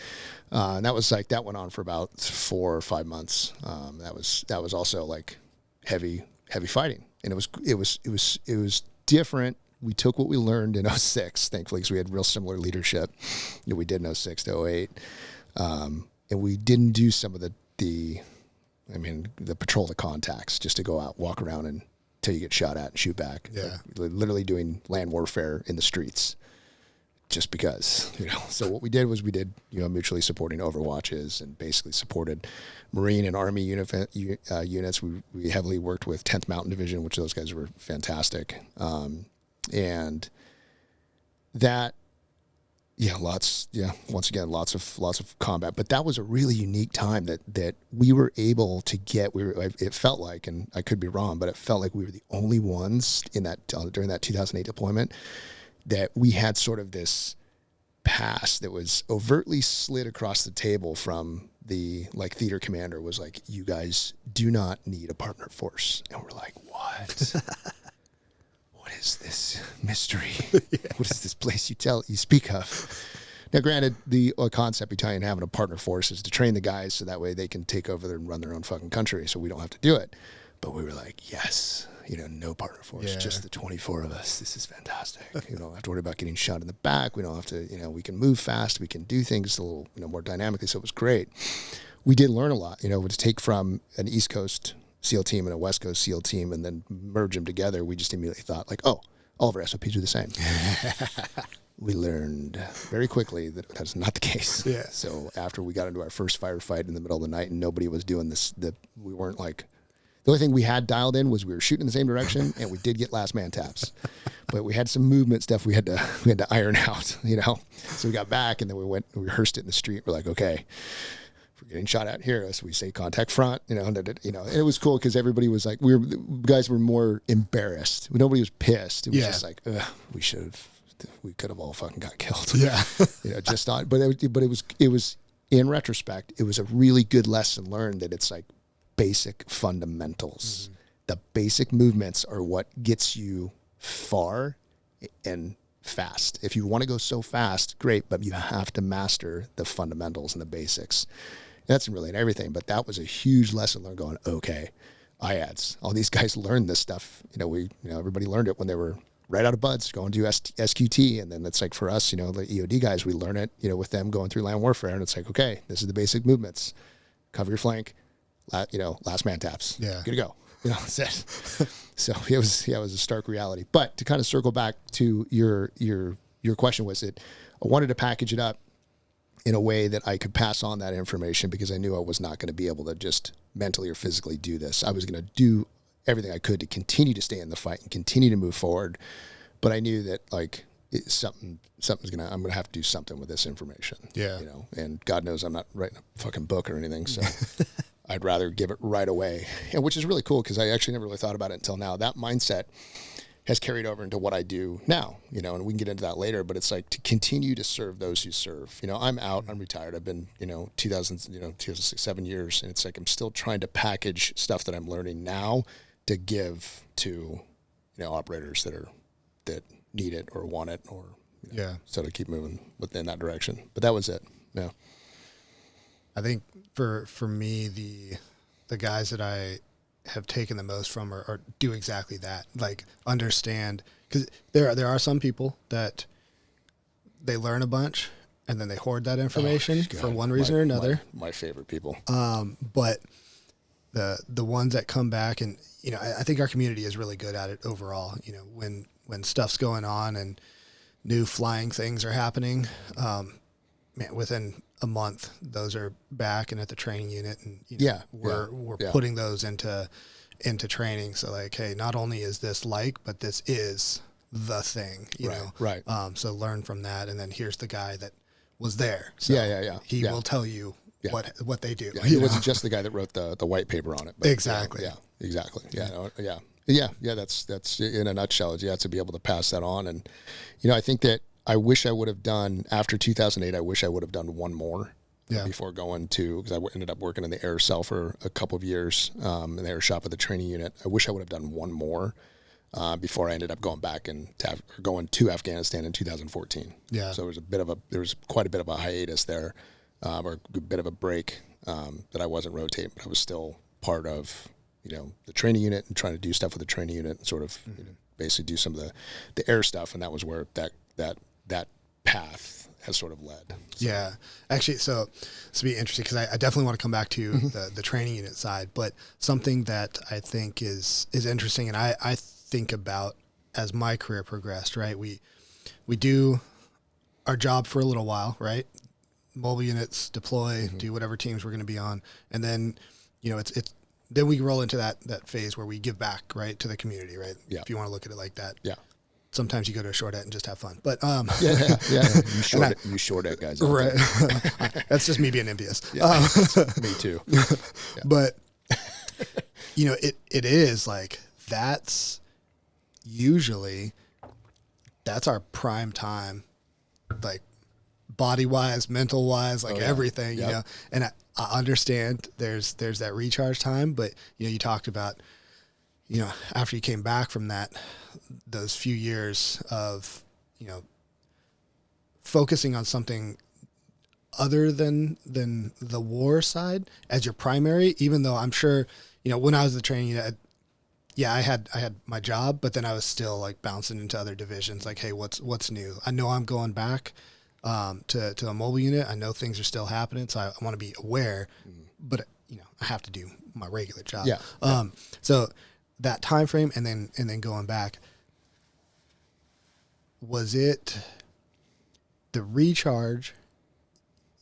And that was like, that went on for about 4 or 5 months. That was also like heavy fighting. And it was different. We took what we learned in 06, thankfully, because we had real similar leadership that we did in 06 to 08. And we didn't do some of the patrol the contacts, just to go out, walk around until you get shot at and shoot back. Yeah. Like, literally doing land warfare in the streets. Just because, you know. So what we did was you know, mutually supporting overwatches and basically supported Marine and Army units. We heavily worked with 10th Mountain Division, which those guys were fantastic. And that, once again, lots of combat. But that was a really unique time that we were able to get. It felt like, and I could be wrong, but it felt like we were the only ones in that during that 2008 deployment that we had sort of this pass that was overtly slid across the table from the like theater commander was like, you guys do not need a partner force. And we're like, what? What is this mystery? Yeah. What is this place you speak of? Now, granted, the concept behind having a partner force is to train the guys so that way they can take over and run their own fucking country, so we don't have to do it. But we were like, yes, you know, no partner force, just the 24 of us. This is fantastic. You don't have to worry about getting shot in the back. We don't have to, you know, we can move fast. We can do things a little, you know, more dynamically. So it was great. We did learn a lot, you know, to take from an East Coast SEAL team and a West Coast SEAL team and then merge them together. We just immediately thought like, oh, all of our SOPs are the same. We learned very quickly that that's not the case. Yeah. So after we got into our first firefight in the middle of the night and nobody was doing this, we weren't like, the only thing we had dialed in was we were shooting in the same direction and we did get last man taps, but we had some movement stuff we had to iron out, you know? So we got back and then we rehearsed it in the street. We're like, okay, if we're getting shot at here, so we say contact front, you know, and it was cool because everybody was like, guys were more embarrassed. Nobody was pissed. It was just like, we could have all fucking got killed. Yeah. You know, just not, but it was in retrospect, it was a really good lesson learned that it's like basic fundamentals. Mm-hmm. The basic movements are what gets you far and fast. If you want to go so fast, great, but you have to master the fundamentals and the basics. That's really in everything, but that was a huge lesson learned going, okay, IADS, all these guys learned this stuff. Everybody learned it when they were right out of buds going to SQT. And then it's like for us, the EOD guys, we learn it, with them going through land warfare. And it's like, okay, this is the basic movements. Cover your flank, last man taps. Yeah. Good to go. That's it. So it was a stark reality. But to kind of circle back to your question was I wanted to package it up in a way that I could pass on that information because I knew I was not going to be able to just mentally or physically do this. I was going to do everything I could to continue to stay in the fight and continue to move forward. But I knew that I'm going to have to do something with this information. Yeah. And God knows I'm not writing a fucking book or anything. So I'd rather give it right away. And which is really cool because I actually never really thought about it until now. That mindset has carried over into what I do now, and we can get into that later, but it's like to continue to serve those who serve. I'm out, I'm retired. I've been, 2006, 7 years. And it's like, I'm still trying to package stuff that I'm learning now to give to, operators that need it or want it or, so to keep moving within that direction. But that was it. Yeah. I think for me, the guys that I have taken the most from or do exactly that, like understand, because there are some people that they learn a bunch and then they hoard that information for one reason or another. My favorite people. But the ones that come back and, I think our community is really good at it overall. When stuff's going on and new flying things are happening, within a month, those are back and at the training unit, and we're putting those into training. So like, hey, not only is this but this is the thing, Right. So learn from that, and then here's the guy that was there. So he will tell you what they do. Yeah, he wasn't just the guy that wrote the white paper on it. But exactly. Exactly. Yeah. That's in a nutshell. To be able to pass that on, and I think that. I wish I would have done, after 2008, I wish I would have done one more before going to, because I ended up working in the air cell for a couple of years, in the air shop at the training unit. I wish I would have done one more before I ended up going back and going to Afghanistan in 2014. Yeah. So there was quite a bit of a hiatus there, or a bit of a break that I wasn't rotating, but I was still part of, the training unit and trying to do stuff with the training unit and sort of basically do some of the air stuff. And that was where that path has sort of led. So. Yeah, actually, so this will be interesting because I definitely want to come back to the training unit side, but something that I think is interesting, and I think about as my career progressed, right? We do our job for a little while, right? Mobile units, deploy, do whatever teams we're going to be on, and then it's then we roll into that phase where we give back, right, to the community, right? Yeah. If you want to look at it like that. Yeah. Sometimes you go to a shortette and just have fun, but you shortette guys, right? That's just me being envious. Me too. But it is like that's our prime time, like body wise, mental wise, like everything, And I understand there's that recharge time, but you talked about. After you came back from those few years of, focusing on something other than the war side as your primary, even though I'm sure, when I was the training unit, I had my job, but then I was still like bouncing into other divisions. Like, hey, what's new? I know I'm going back to a mobile unit. I know things are still happening, so I want to be aware, but I have to do my regular job. Yeah. So that time frame and then going back, was it the recharge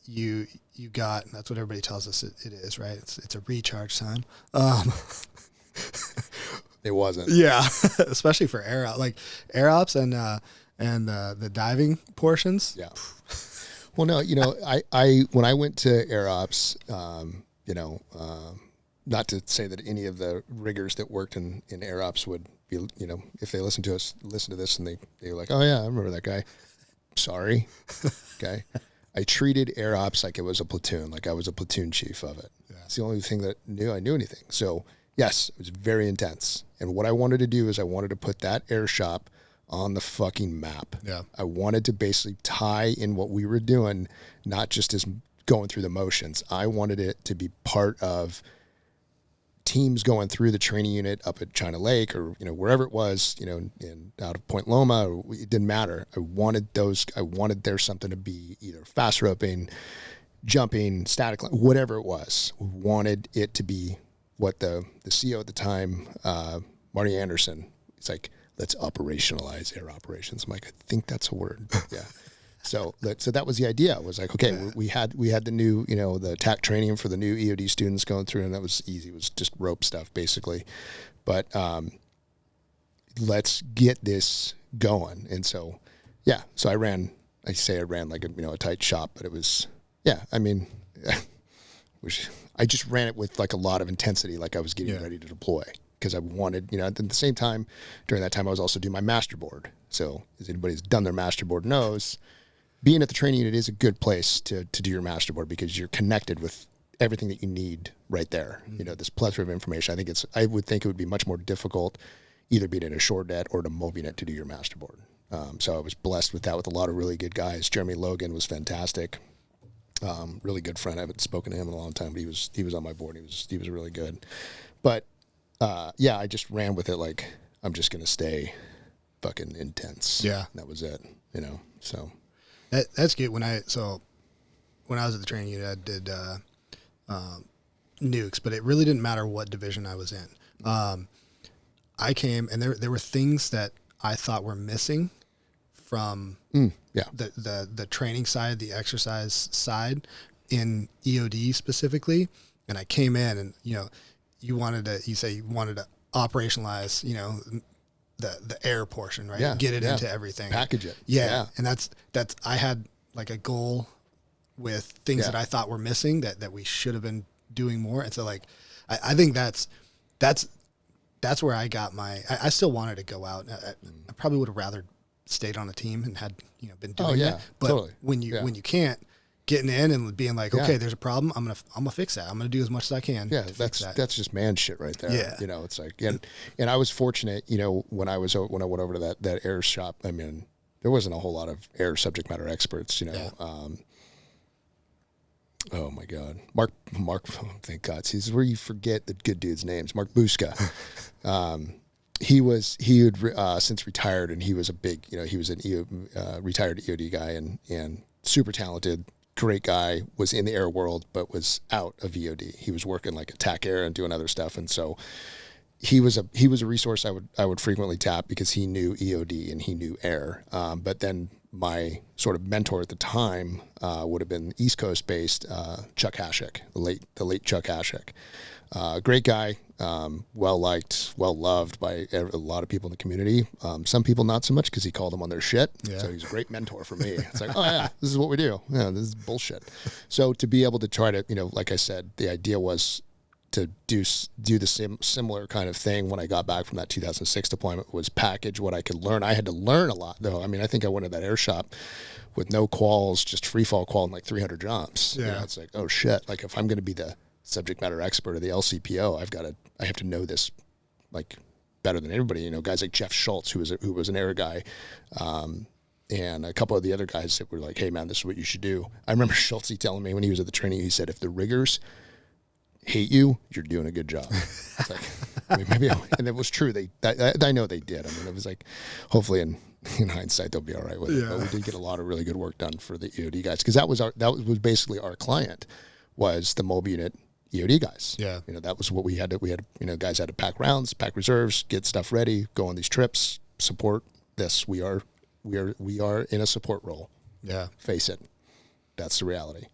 you got? And that's what everybody tells us it is, right? It's a recharge time. It wasn't. Yeah, especially for air ops and the diving portions. Yeah. Well, no, I when I went to air ops, not to say that any of the riggers that worked in air ops would be, if they listen to this and they're like, oh yeah, I remember that guy. Sorry. Okay. I treated air ops like it was a platoon, like I was a platoon chief of it. Yeah. It's the only thing that I knew anything. So yes, it was very intense. And what I wanted to do is I wanted to put that air shop on the fucking map. Yeah. I wanted to basically tie in what we were doing, not just as going through the motions. I wanted it to be part of teams going through the training unit up at China Lake or, wherever it was, in out of Point Loma, or it didn't matter. I wanted there something to be either fast roping, jumping, static, whatever it was. We wanted it to be what the CEO at the time, Marty Anderson, it's like, let's operationalize air operations. I'm like, I think that's a word. Yeah. So that was the idea. It was like, okay, we had the new, the TAC training for the new EOD students going through, and that was easy. It was just rope stuff basically. But let's get this going. And so, so I ran like a tight shop, but it was, I just ran it with like a lot of intensity, like I was getting ready to deploy. because I wanted, you know, at the same time, during that time, I was also doing my master board. So as anybody who's done their master board knows, being at the training unit is a good place to do your master board because you're connected with everything that you need right there. You know, this plethora of information. I would think it would be much more difficult either being in a short net or to MobiNet to do your master board. So I was blessed with that with a lot of really good guys. Jeremy Logan was fantastic. Really good friend. I haven't spoken to him in a long time, but he was on my board. He was really good. But yeah, I just ran with it like I'm just gonna stay fucking intense. Yeah, and that was it. You know, so that's good. When I was at the training unit, I did nukes, but it really didn't matter what division I was in. I came and there were things that I thought were missing from the training side, the exercise side in EOD specifically. And I came in and, you know, you wanted to operationalize, you know, the air portion, right? Yeah, Get it into everything. Package it. Yeah. And that's, I had like a goal with things that I thought were missing that we should have been doing more. And so like, I think that's where I got I still wanted to go out. I probably would have rather stayed on a team and had, you know, been doing it. But totally. when you can't, getting in and being like, okay, there's a problem. I'm gonna fix that. I'm gonna do as much as I can. Yeah, to fix that. That's just man shit right there. Yeah. You know, it's like, and I was fortunate, you know, when I went over to that air shop, I mean, there wasn't a whole lot of air subject matter experts, you know. Yeah. Oh my God, Mark, thank God. See, this is where you forget the good dudes' names. Mark Buska. He had since retired, and he was a big, you know, he was an retired EOD guy and super talented, great guy, was in the air world, but was out of EOD. He was working like attack air and doing other stuff. And so he was a resource I would frequently tap because he knew EOD and he knew air. But then my sort of mentor at the time would have been East Coast based Chuck Hashek, the late Chuck Hashek. Great guy, well liked, well loved by a lot of people in the community. Some people not so much because he called them on their shit. Yeah. So he's a great mentor for me. It's like, oh yeah, this is what we do. Yeah, this is bullshit. So to be able to try to, you know, like I said, the idea was to do the similar kind of thing when I got back from that 2006 deployment was package what I could learn. I had to learn a lot though. I mean, I think I went to that air shop with no quals, just free fall qual and like 300 jumps. Yeah. You know, it's like, oh shit. Like if I'm going to be the subject matter expert of the LCPO, I have to know this like better than everybody. You know, guys like Jeff Schultz, who was an air guy, and a couple of the other guys that were like, hey man, this is what you should do. I remember Schultz telling me when he was at the training, he said, if the riggers hate you, you're doing a good job. It's like, I mean, maybe, and it was true. I know they did. I mean, it was like, hopefully in hindsight, they'll be all right with it. But we did get a lot of really good work done for the EOD guys. Cause that was basically our client was the mobile unit EOD guys. Yeah. You know, that was what we had, you know, guys had to pack rounds, pack reserves, get stuff ready, go on these trips, support this. We are in a support role. Yeah. Face it. That's the reality.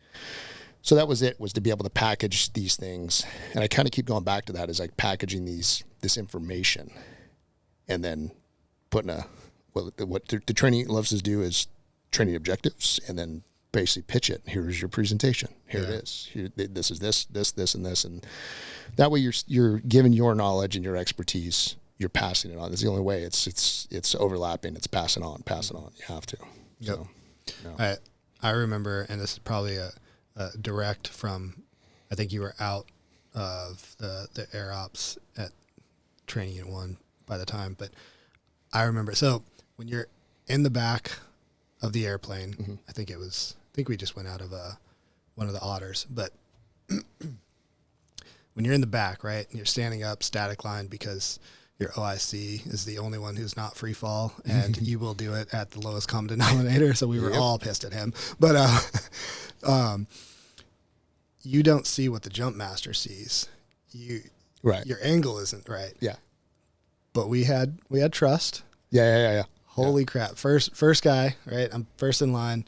So that was to be able to package these things. And I kind of keep going back to that as like packaging this information and then putting what the training loves to do is training objectives and then basically pitch it. Here's your presentation. Here it is. This is this, and this. And that way you're giving your knowledge and your expertise, you're passing it on. That's the only way. It's overlapping. It's passing on. You have to. Yep. So, no. I remember, and this is probably a direct from, I think you were out of the air ops at training unit 1 by the time, but I remember, so when you're in the back of the airplane, mm-hmm. I think we just went out of one of the otters, but when you're in the back, right, and you're standing up static line because your OIC is the only one who's not free fall, and you will do it at the lowest common denominator. So we were all pissed at him, but you don't see what the jump master sees. Your angle isn't right. Yeah, but we had trust. Yeah. Holy crap! First guy, right? I'm first in line,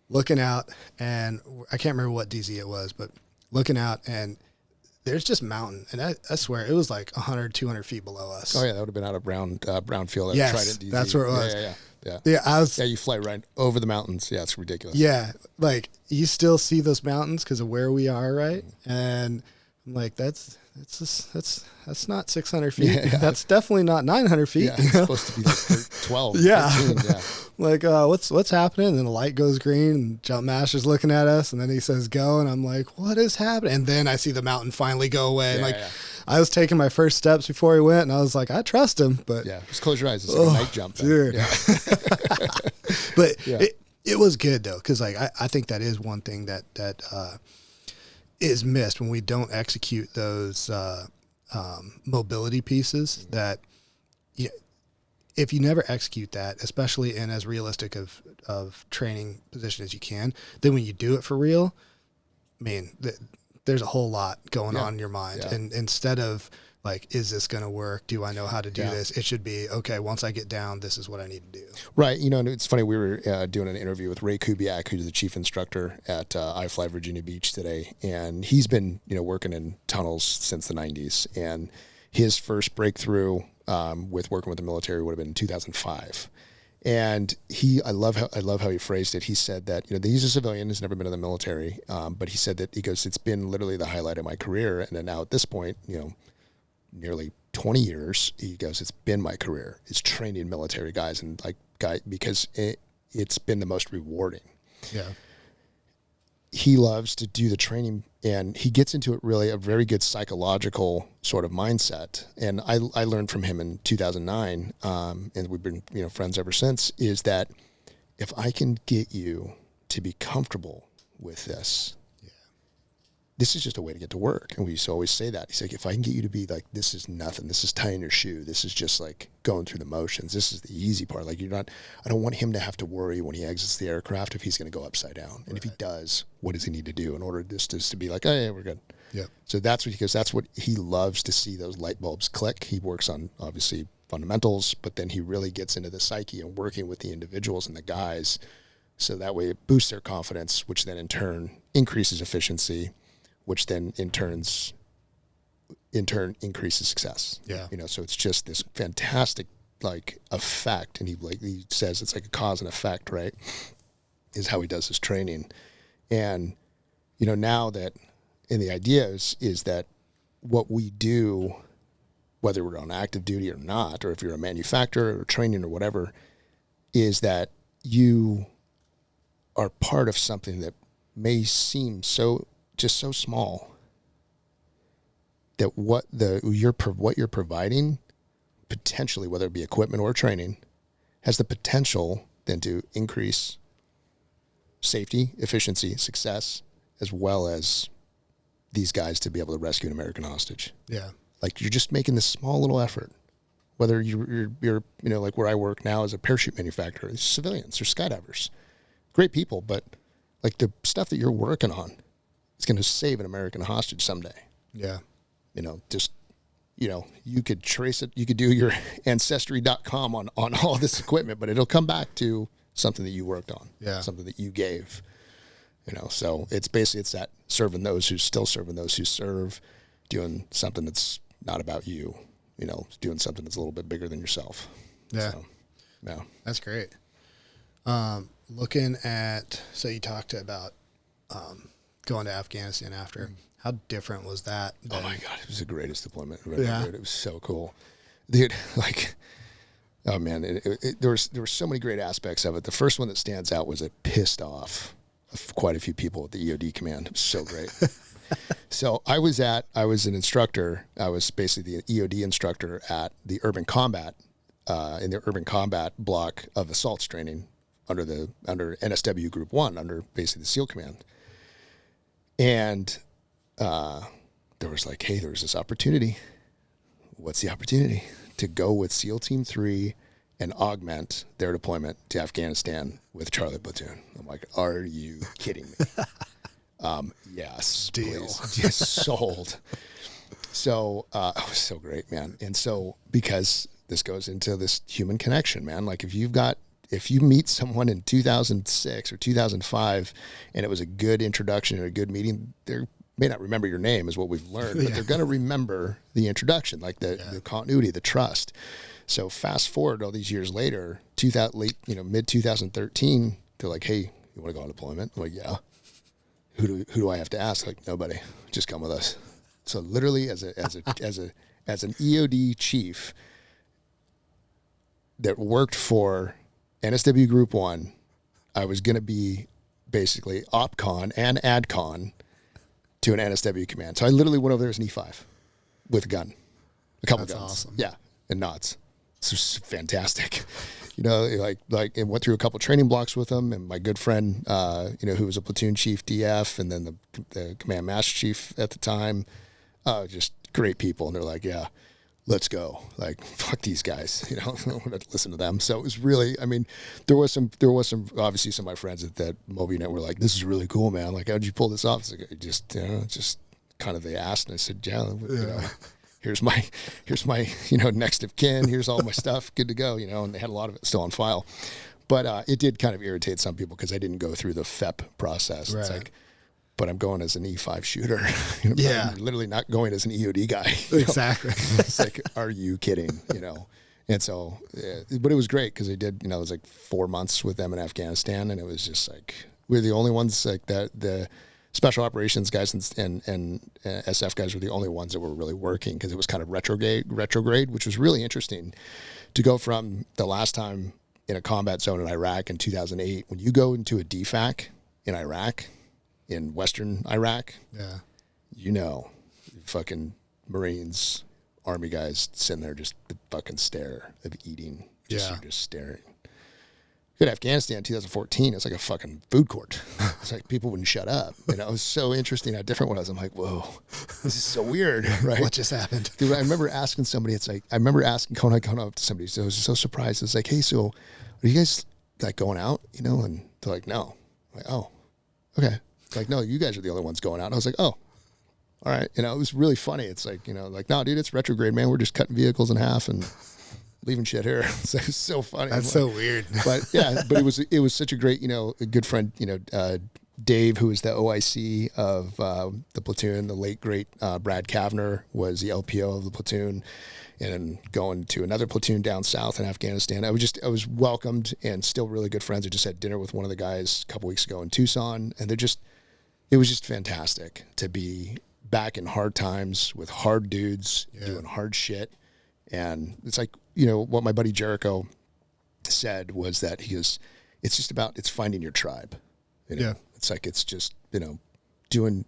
looking out, and I can't remember what DZ it was, but looking out and. There's just mountain, and I swear it was like 100, 200 feet below us. Oh yeah, that would have been out of Brownfield. Yes, Trident DZ. That's where it was. Yeah. You fly right over the mountains. Yeah, it's ridiculous. Yeah, like you still see those mountains because of where we are, right? And I'm I'm like, that's not 600 feet. Yeah. That's definitely not 900 feet. Yeah, it's supposed to be like 12, yeah. 13, yeah. Like, what's happening? And then the light goes green and Jump Master's looking at us, and then he says, go. And I'm like, what is happening? And then I see the mountain finally go away. And I was taking my first steps before he went, and I was like, I trust him. But yeah, just close your eyes. It's like a night jump. Dude. Yeah. But it was good, though, because like I think that is one thing that is missed when we don't execute those mobility pieces. That if you never execute that, especially in as realistic of training position as you can, then when you do it for real, I mean, there's a whole lot going on in your mind. Yeah. And instead of like, is this going to work? Do I know how to do this? It should be, okay, once I get down, this is what I need to do. Right. You know, and it's funny, we were doing an interview with Ray Kubiak, who's the chief instructor at iFly Virginia Beach today. And he's been, working in tunnels since the 90s. And his first breakthrough with working with the military would have been in 2005. And I love how he phrased it. He said that, he's a civilian, has never been in the military. But he said that, he goes, it's been literally the highlight of my career. And then now at this point, nearly 20 years, he goes, it's been my career. It's training military guys because it's been the most rewarding. Yeah. He loves to do the training, and he gets into it really a very good psychological sort of mindset. And I learned from him in 2009, and we've been friends ever since, is that if I can get you to be comfortable with this, this is just a way to get to work. And we used to always say that. He's like, if I can get you to be like, this is nothing. This is tying your shoe. This is just like going through the motions. This is the easy part. Like I don't want him to have to worry when he exits the aircraft if he's going to go upside down. And if he does, what does he need to do in order to be like, oh yeah, we're good. Yeah. So that's what he loves to see, those light bulbs click. He works on obviously fundamentals, but then he really gets into the psyche and working with the individuals and the guys. So that way it boosts their confidence, which then in turn increases efficiency, which then in turn increases success. Yeah. So it's just this fantastic like effect. And he says it's like a cause and effect, right? Is how he does his training. And, now that, and the idea is that what we do, whether we're on active duty or not, or if you're a manufacturer or training or whatever, is that you are part of something that may seem so small, that what you're providing potentially, whether it be equipment or training, has the potential then to increase safety, efficiency, success, as well as these guys to be able to rescue an American hostage. Yeah. Like you're just making this small little effort. Whether you're like where I work now as a parachute manufacturer, civilians or skydivers, great people, but like the stuff that you're working on, it's going to save an American hostage someday. Yeah. You could trace it. You could do your ancestry.com on all this equipment, but it'll come back to something that you worked on. Yeah. Something that you gave. So it's that serving those who still serving those who serve, doing something that's not about you, doing something that's a little bit bigger than yourself. Yeah. So, yeah. That's great. Looking at, so you talked about, going to Afghanistan after. How different was that? Oh my God, it was the greatest deployment I've ever heard. It was so cool, dude. Like, oh man, there were so many great aspects of it. The first one that stands out was it pissed off quite a few people at the EOD command. It was so great. So I was an instructor. I was basically the EOD instructor at the urban combat, in the urban combat block of assaults training under NSW Group 1, under basically the SEAL Command. And there was like, hey, there's this opportunity. What's the opportunity? To go with SEAL Team 3 and augment their deployment to Afghanistan with Charlie Platoon. I'm like, are you kidding me? Yes. Deal. Just sold. So it was so great, man. And so because this goes into this human connection, man. Like if you meet someone in 2006 or 2005 and it was a good introduction or a good meeting, they may not remember your name is what we've learned, but they're going to remember the introduction, like the continuity, the trust. So fast forward all these years later, mid 2013, they're like, hey, you want to go on deployment? I'm like, yeah. Who do I have to ask? Like, nobody. Just come with us. So literally as an EOD chief that worked for NSW Group 1, I was going to be basically OpCon and AdCon to an NSW command. So I literally went over there as an E5 with a gun, a couple That's guns. awesome. Yeah, and nods. This was fantastic. You know, like it went through a couple training blocks with them, and my good friend, who was a platoon chief DF, and then the command master chief at the time, just great people. And they're like, yeah, let's go. Like, fuck these guys, I don't want to listen to them. So it was really, I mean, there was some, obviously some of my friends at that Moby Net were like, this is really cool, man. Like, how'd you pull this off? It's like, just kind of, they asked, and I said, here's my, next of kin. Here's all my stuff. Good to go, and they had a lot of it still on file. But it did kind of irritate some people because I didn't go through the FEP process. Right. It's like, but I'm going as an E5 shooter. I'm literally not going as an EOD guy. Exactly. It's like, are you kidding? And so, but it was great because I did, it was like 4 months with them in Afghanistan, and it was just like, we're the only ones like that. The special operations guys and SF guys were the only ones that were really working because it was kind of retrograde, which was really interesting to go from the last time in a combat zone in Iraq in 2008. When you go into a DFAC in Iraq, in Western Iraq, fucking Marines, Army guys sitting there just the fucking stare of eating. You're just staring. Good Afghanistan in 2014, it's like a fucking food court. It's like people wouldn't shut up. It was so interesting how different it was. I'm like, whoa, this is so weird, right? What just happened? Dude, I remember asking somebody, going up to somebody, so I was so surprised. It's like, hey, so are you guys like going out, And they're like, no. I'm like, oh, okay. It's like, no, you guys are the only ones going out. And I was like, oh, all right. It was really funny. It's like, no, dude, it's retrograde, man. We're just cutting vehicles in half and leaving shit here. It's like, so funny. That's so weird. But yeah, but it was such a great, a good friend, Dave, who was the OIC of the platoon, the late great Brad Kavner was the LPO of the platoon, and then going to another platoon down south in Afghanistan. I was welcomed and still really good friends. I just had dinner with one of the guys a couple weeks ago in Tucson, and it was just fantastic to be back in hard times with hard dudes doing hard shit. And it's like, what my buddy Jericho said was that it's finding your tribe. It's like, it's just, doing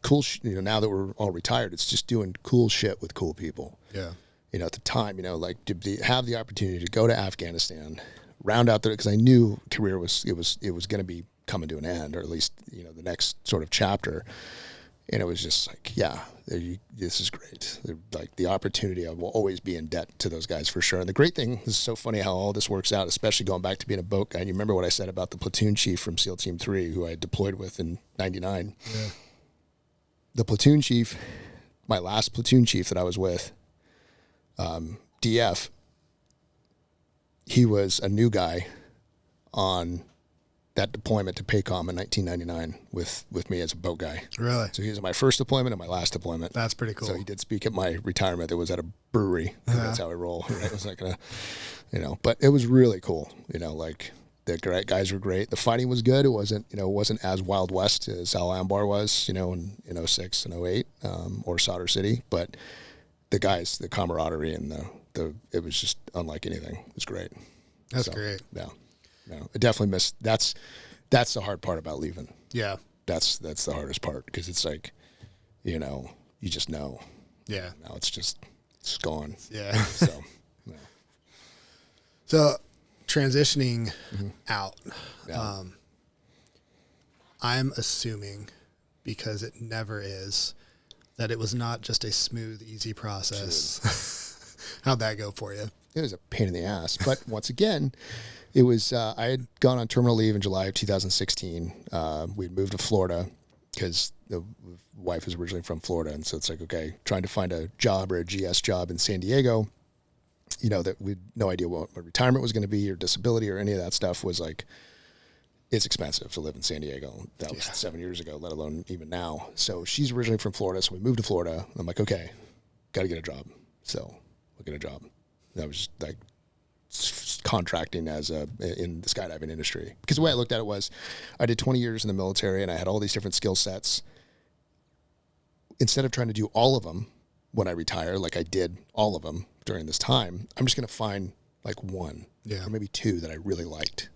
cool now that we're all retired, it's just doing cool shit with cool people. Yeah. At the time, to have the opportunity to go to Afghanistan, round out there, because I knew career was going to be coming to an end, or at least, the next sort of chapter. And it was just like, this is great. Like the opportunity, I will always be in debt to those guys for sure. And the great thing, this is so funny how all this works out, especially going back to being a boat guy. And you remember what I said about the platoon chief from SEAL Team 3, who I deployed with in 99. Yeah. The platoon chief, my last platoon chief that I was with, DF, he was a new guy on that deployment to PACOM in 1999 with me as a boat guy. Really? So he was at my first deployment and my last deployment. That's pretty cool. So he did speak at my retirement. It was at a brewery. That's how I roll. Right? It was like but it was really cool. Like the guys were great. The fighting was good. It wasn't as Wild West as Al Anbar was, in 06 and 08, or Solder City. But the guys, the camaraderie and it was just unlike anything. It was great. That's great. Yeah. No, I definitely missed. That's the hard part about leaving. Yeah. That's the hardest part, because it's like, you just know. Yeah. Now it's gone. Yeah. So, yeah. So transitioning out, I'm assuming, because it never is, that it was not just a smooth, easy process. How'd that go for you? It was a pain in the ass, but once again, it was, I had gone on terminal leave in July of 2016. We'd moved to Florida because the wife was originally from Florida. And so it's like, okay, trying to find a job or a GS job in San Diego, that we had no idea what my retirement was going to be or disability or any of that stuff, was like, it's expensive to live in San Diego. That was 7 years ago, let alone even now. So she's originally from Florida. So we moved to Florida. I'm like, okay, got to get a job. So we'll get a job. That was like contracting in the skydiving industry. Because the way I looked at it was, I did 20 years in the military and I had all these different skill sets. instead of trying to do all of them when I retire, like I did all of them during this time, I'm just going to find like one or maybe two that I really liked.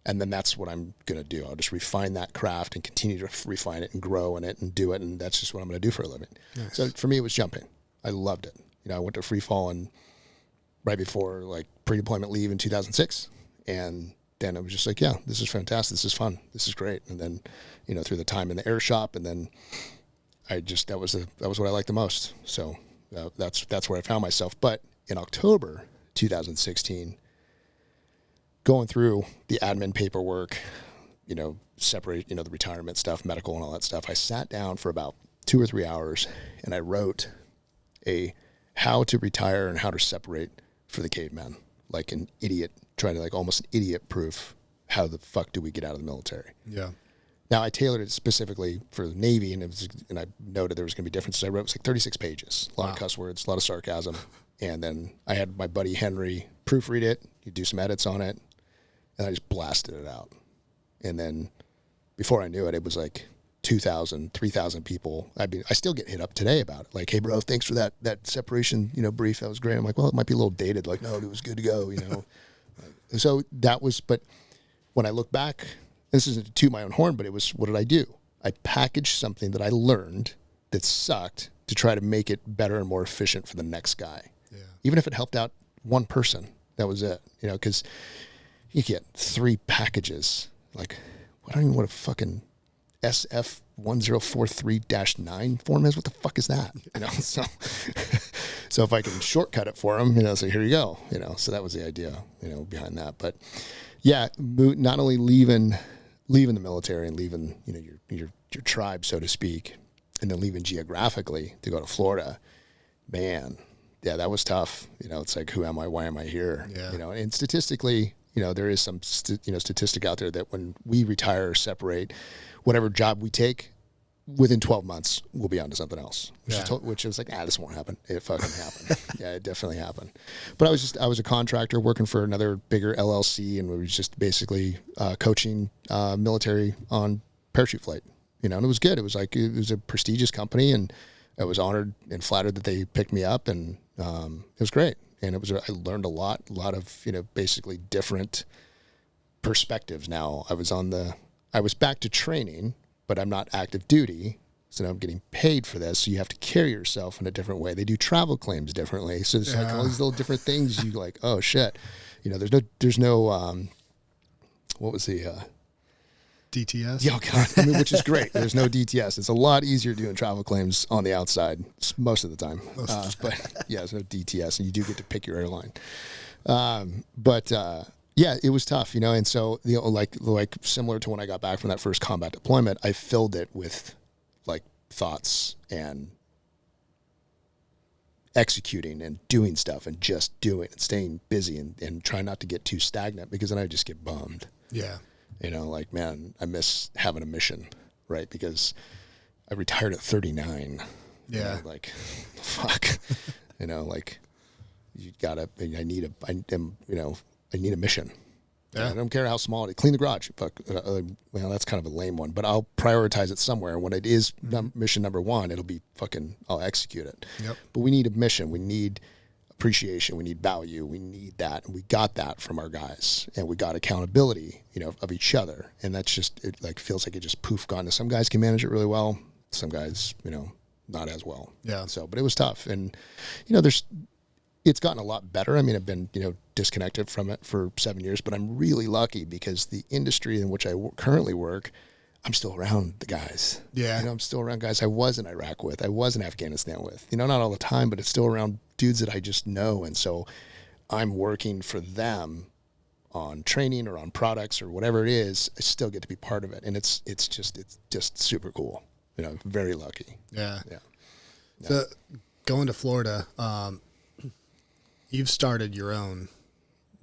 And then that's what I'm going to do. I'll just refine that craft and continue to refine it and grow in it and do it. And that's just what I'm going to do for a living. Nice. So for me, it was jumping. I loved it. You know, I went to free fall and right before like pre-deployment leave in 2006. And then it was just like, yeah, this is fantastic. This is fun. This is great. And then, you know, through the time in the air shop, and then that was what I liked the most. So that's where I found myself. But in October 2016, going through the admin paperwork, you know, separate, you know, the retirement stuff, medical and all that stuff, I sat down for about 2 or 3 hours and I wrote a how to retire and how to separate for the caveman, like an idiot, trying to like almost an idiot proof. How the fuck do we get out of the military? Yeah. Now I tailored it specifically for the Navy, and I noted there was going to be differences. I wrote, it was like 36 pages, a lot of cuss words, a lot of sarcasm, and then I had my buddy Henry proofread it. He'd do some edits on it, and I just blasted it out. And then before I knew it, it was like 2,000, 3,000 people. I still get hit up today about it. Like, hey, bro, thanks for that separation, you know, brief. That was great. I'm like, well, it might be a little dated. Like, no, it was good to go, you know. So that was, but when I look back, this isn't to toot my own horn, but it was, what did I do? I packaged something that I learned that sucked to try to make it better and more efficient for the next guy. Yeah. Even if it helped out one person, that was it. You know, because you get 3 packages. Like, I don't even know what a fucking SF 1043-9 form is. What the fuck is that? You know, so if I can shortcut it for them, you know, so here you go. You know, so that was the idea, you know, behind that. But yeah, not only leaving the military and leaving, you know, your tribe, so to speak, and then leaving geographically to go to Florida, man, yeah, that was tough. You know, it's like, who am I? Why am I here? Yeah. You know, and statistically, you know, there is some statistic out there that when we retire or separate, whatever job we take, within 12 months, we'll be on to something else. Which was like, this won't happen. It fucking happened. Yeah, it definitely happened. But I was a contractor working for another bigger LLC, and we were just basically coaching military on parachute flight. You know, and it was good. It was a prestigious company, and I was honored and flattered that they picked me up, and it was great. And I learned a lot of, you know, basically different perspectives. Now I was back to training, but I'm not active duty, so now I'm getting paid for this. So you have to carry yourself in a different way. They do travel claims differently. So it's like all these little different things. You like, oh shit, you know, there's no what was the DTS? Yeah, God, I mean, which is great. There's no DTS. It's a lot easier doing travel claims on the outside most of the time. But yeah, there's no DTS, and you do get to pick your airline. Yeah, it was tough, you know, and so, you know, like similar to when I got back from that first combat deployment, I filled it with like thoughts and executing and doing stuff and just doing and staying busy and trying not to get too stagnant, because then I just get bummed. Yeah. You know, like, man, I miss having a mission, right? Because I retired at 39. Yeah. You know, like, fuck, you know, like I need a mission. Yeah. I don't care how small it is. Clean the garage. Fuck. Well, that's kind of a lame one, but I'll prioritize it somewhere. When it is mission number 1, it'll be I'll execute it. Yep. But we need a mission. We need appreciation. We need value. We need that. And we got that from our guys, and we got accountability, you know, of each other. And that's just, it like feels like it just poof gone. Some guys can manage it really well. Some guys, you know, not as well. Yeah. So, but it was tough. And, you know, it's gotten a lot better. I mean, I've been, you know, disconnected from it for 7 years, but I'm really lucky because the industry in which I currently work, I'm still around the guys. Yeah. You know, I'm still around guys I was in Iraq with, I was in Afghanistan with, you know, not all the time, but it's still around dudes that I just know. And so I'm working for them on training or on products or whatever it is. I still get to be part of it. And it's just super cool. You know, very lucky. Yeah. Yeah. So going to Florida, you've started your own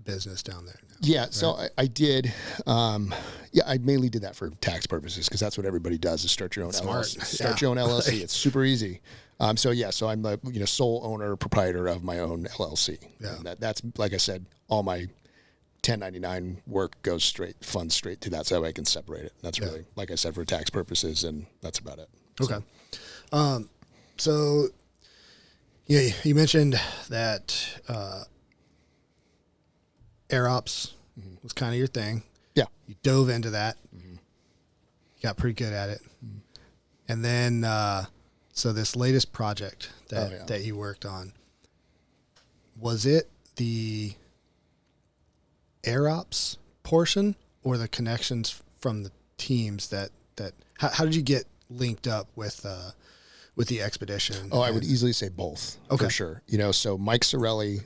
business down there now. Yeah, right? So I did. I mainly did that for tax purposes, because that's what everybody does, is start your own LLC. Start your own LLC. It's super easy. So I'm the sole owner, proprietor of my own LLC. Yeah. And that's, like I said, all my 1099 work funds straight to that, so I can separate it. That's really, like I said, for tax purposes, and that's about it. Okay. So. So, yeah, you mentioned that air ops was kind of your thing. Yeah. You dove into that. You got pretty good at it. And then, so this latest project that you worked on, was it the air ops portion or the connections from the teams that how did you get linked up with the expedition? Oh, I would easily say both, for sure. So Mike Sorelli,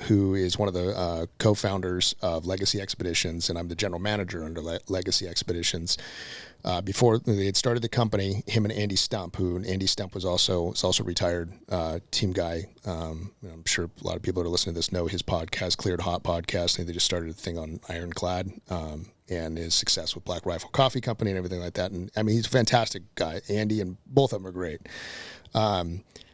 who is one of the co-founders of Legacy Expeditions, and I'm the general manager under Legacy Expeditions. Before they had started the company, him and Andy Stump, was also retired team guy. I'm sure a lot of people that are listening to this know his podcast, Cleared Hot Podcast. I think they just started a thing on Ironclad, and his success with Black Rifle Coffee Company and everything like that. And I mean, he's a fantastic guy. Andy and both of them are great.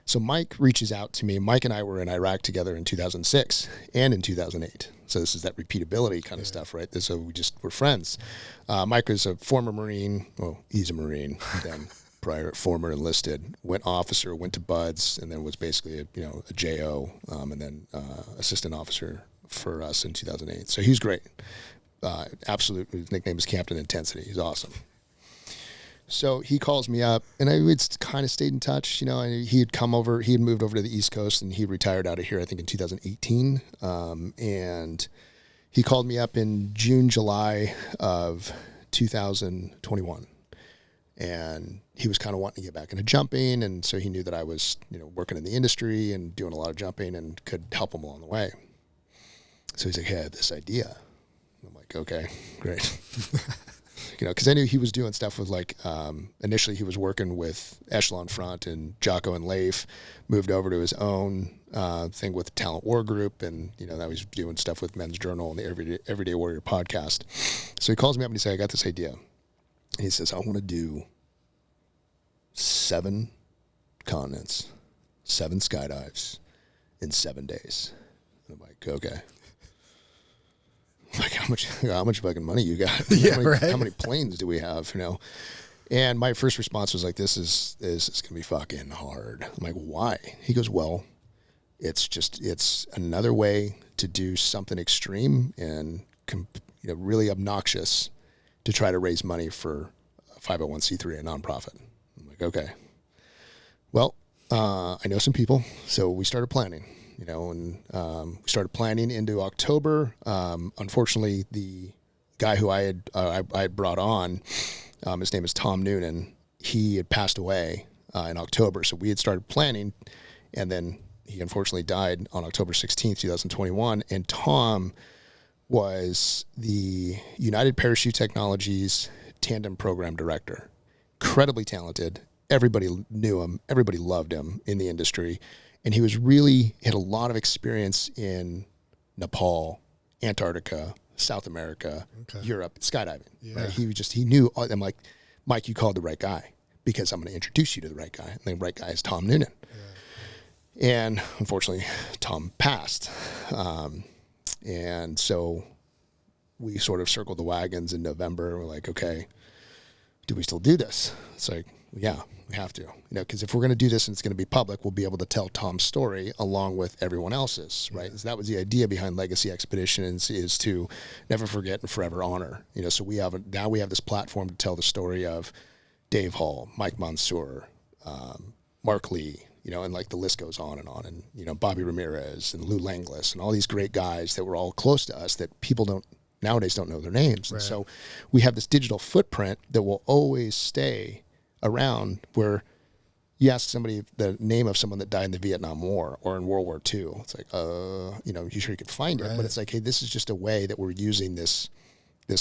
So Mike reaches out to me. Mike and I were in Iraq together in 2006 and in 2008. So this is that repeatability kind of stuff, right? So we're friends. Mike was a former Marine. Well, he's a Marine. Then former enlisted, went officer, went to Buds, and then was basically a JO, and then assistant officer for us in 2008. So he's great. Absolute. His nickname is Captain Intensity. He's awesome. So he calls me up, and we kind of stayed in touch. He had moved over to the East Coast, and he retired out of here, I think, in 2018. And he called me up in June, July of 2021. And he was kind of wanting to get back into jumping, and so he knew that I was, working in the industry and doing a lot of jumping and could help him along the way. So he's like, hey, I have this idea. I'm like, okay, great. Because I knew he was doing stuff with initially he was working with Echelon Front and Jocko and Leif, moved over to his own thing with the Talent War Group, and now he was doing stuff with Men's Journal and the Everyday Warrior podcast. So he calls me up and he says, I got this idea. And he says, I want to do 7 continents, 7 skydives in 7 days. And I'm like, okay. Like, how much fucking money you got? How many planes do we have? And my first response was like, this is gonna be fucking hard. I'm like, why? He goes, well, it's another way to do something extreme and really obnoxious to try to raise money for a 501c3, a nonprofit. I'm like, okay. Well, I know some people, so we started planning. And we started planning into October. Unfortunately, the guy who I had brought on, his name is Tom Noonan. He had passed away in October, so we had started planning, and then he unfortunately died on October 16th, 2021. And Tom was the United Parachute Technologies Tandem Program Director. Incredibly talented. Everybody knew him. Everybody loved him in the industry. And he had a lot of experience in Nepal, Antarctica, South America, Europe, skydiving. Yeah. Right? He knew. I'm like, Mike, you called the right guy because I'm going to introduce you to the right guy. And the right guy is Tom Noonan. Yeah. And unfortunately, Tom passed. And so we sort of circled the wagons in November. We're like, okay, do we still do this? It's like, yeah, we have to, because if we're going to do this and it's going to be public, we'll be able to tell Tom's story along with everyone else's, right? Yeah. So that was the idea behind Legacy Expeditions, is to never forget and forever honor. So we have this platform to tell the story of Dave Hall, Mike Mansour, Mark Lee, and the list goes on, and Bobby Ramirez and Lou Langlis and all these great guys that were all close to us that people nowadays don't know their names. Right. And so we have this digital footprint that will always stay around, where you ask somebody the name of someone that died in the Vietnam War or in World War II. It's like, you sure you can find it, but it's like, hey, this is just a way that we're using this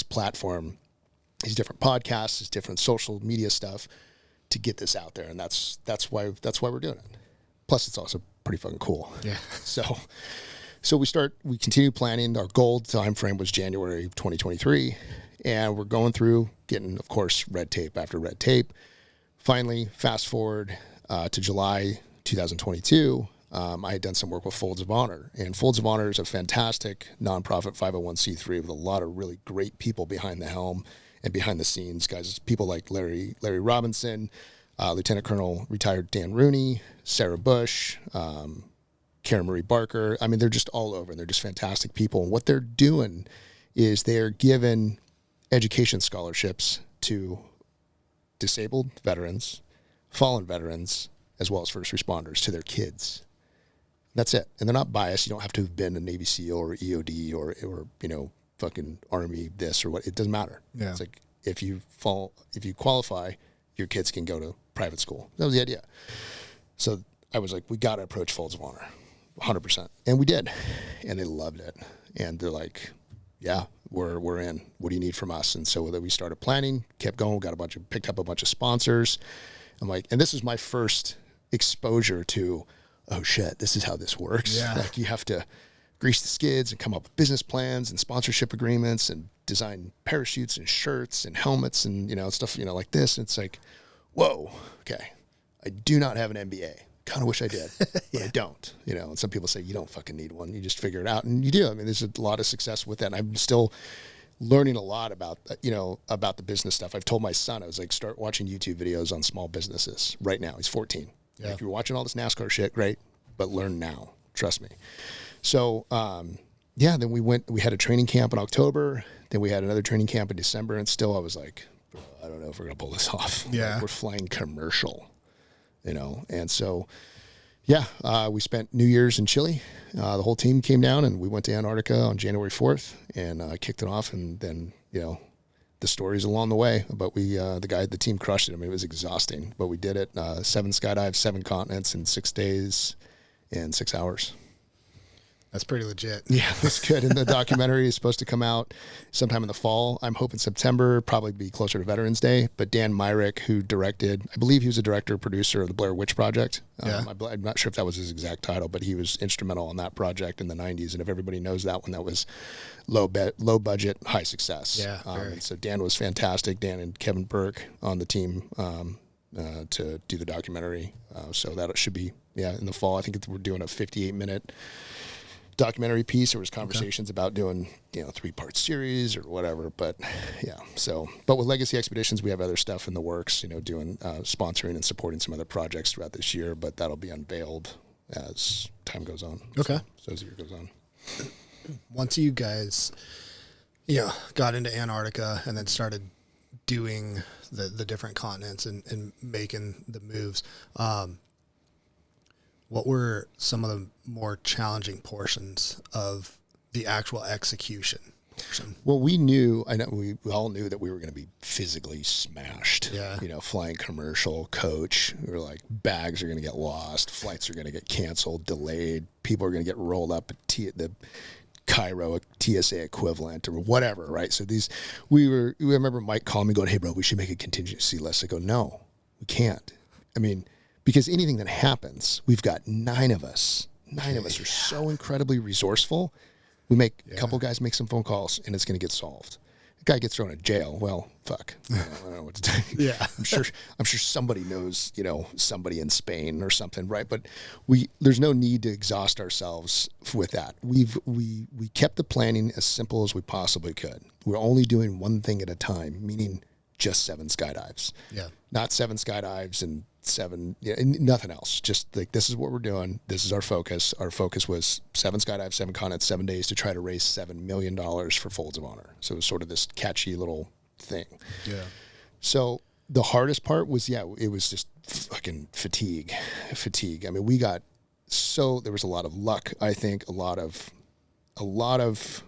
platform, these different podcasts, this different social media stuff to get this out there. And that's why we're doing it. Plus it's also pretty fucking cool. Yeah. So we continue planning. Our goal time frame was January 2023. And we're going through getting, of course, red tape after red tape. Finally, fast forward to July 2022, I had done some work with Folds of Honor. And Folds of Honor is a fantastic nonprofit 501c3 with a lot of really great people behind the helm and behind the scenes, guys. People like Larry Robinson, Lieutenant Colonel retired Dan Rooney, Sarah Bush, Karen Marie Barker. I mean, they're just all over, and they're just fantastic people. And what they're doing is they're giving education scholarships to disabled veterans, fallen veterans, as well as first responders to their kids. That's it. And they're not biased. You don't have to have been a Navy SEAL or EOD or fucking Army this or what. It doesn't matter. Yeah. It's like if you qualify, your kids can go to private school. That was the idea. So I was like, we got to approach Folds of Honor, 100%. And we did. And they loved it. And they're like, yeah, we're in. What do you need from us? And so we started planning, kept going, picked up a bunch of sponsors. I'm like, and this is my first exposure to, oh shit, this is how this works. Yeah. Like you have to grease the skids and come up with business plans and sponsorship agreements and design parachutes and shirts and helmets and, stuff, like this. And it's like, whoa, okay. I do not have an MBA. Kind of wish I did, but I don't, and some people say you don't fucking need one. You just figure it out. And you do. I mean, there's a lot of success with that. And I'm still learning a lot about, about the business stuff. I've told my son, I was like, start watching YouTube videos on small businesses right now. He's 14. Yeah. Like, if you're watching all this NASCAR shit, great, but learn now. Trust me. So, then we had a training camp in October. Then we had another training camp in December. And still I was like, I don't know if we're going to pull this off. Yeah. Like, we're flying commercial, and so, we spent New Year's in Chile. The whole team came down and we went to Antarctica on January 4th and kicked it off. And then, the stories along the way, but the team crushed it. I mean, it was exhausting, but we did it. 7 skydives, 7 continents in 6 days and 6 hours. That's pretty legit. Yeah, that's good. And the documentary is supposed to come out sometime in the fall. I'm hoping September, probably be closer to Veterans Day. But Dan Myrick, who directed, I believe he was a director, producer of the Blair Witch Project. Yeah. I'm not sure if that was his exact title, but he was instrumental on that project in the 90s. And if everybody knows that one, that was low budget, high success. Yeah. And so Dan was fantastic. Dan and Kevin Burke on the team to do the documentary. So that should be, in the fall. I think we're doing a 58-minute documentary piece. There was conversations about doing 3-part series or whatever, but but with Legacy Expeditions we have other stuff in the works, doing sponsoring and supporting some other projects throughout this year, but that'll be unveiled as time goes on. Okay. So as the year goes on. Once you guys got into Antarctica and then started doing the different continents and making the moves, what were some of the more challenging portions of the actual execution portion? Well, we all knew that we were going to be physically smashed. Yeah. Flying commercial, coach. We were like, bags are going to get lost. Flights are going to get canceled, delayed. People are going to get rolled up at the Cairo TSA equivalent or whatever, right? So we remember Mike calling me going, hey, bro, we should make a contingency list. I go, no, we can't. I mean, because anything that happens, we've got 9 of us. 9 of us are so incredibly resourceful. A couple guys make some phone calls, and it's going to get solved. The guy gets thrown in jail. Well, fuck. I don't know what to tell you. Yeah. I'm sure somebody knows, somebody in Spain or something, right? But there's no need to exhaust ourselves with that. We kept the planning as simple as we possibly could. We're only doing one thing at a time, meaning just 7 skydives. Yeah. Not 7 skydives and 7, nothing else. Just like, this is what we're doing. This is our focus. Our focus was 7 skydives, 7 continents, 7 days to try to raise $7 million for Folds of Honor. So it was sort of this catchy little thing. Yeah. So the hardest part was, it was just fucking fatigue. I mean, there was a lot of luck, I think, a lot of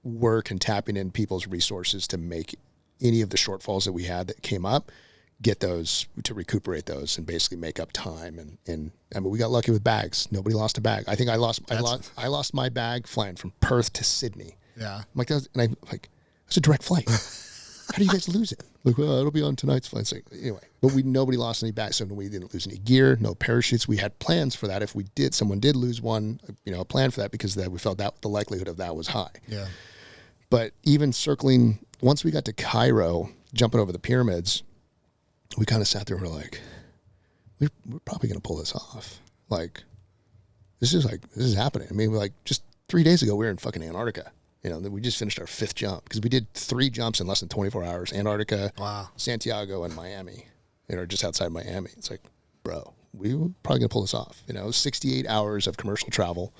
work and tapping in people's resources to make any of the shortfalls that we had that came up, get those, to recuperate those and basically make up time. And I mean, we got lucky with bags. Nobody lost a bag. I think I lost my bag flying from Perth to Sydney. Yeah. I'm like, it's a direct flight. How do you guys lose it? Like, well, it'll be on tonight's flight. It's like, anyway, but nobody lost any bags. So we didn't lose any gear, no parachutes. We had plans for that. If someone did lose one, a plan for that, because we felt that the likelihood of that was high. Yeah. But even circling, once we got to Cairo, jumping over the pyramids, we kind of sat there and we're like, we're probably going to pull this off. Like, this is happening. I mean, just 3 days ago, we were in fucking Antarctica. We just finished our 5th jump because we did 3 jumps in less than 24 hours, Antarctica, wow, Santiago, and Miami. just outside Miami. It's like, bro, we were probably gonna pull this off. 68 hours of commercial travel,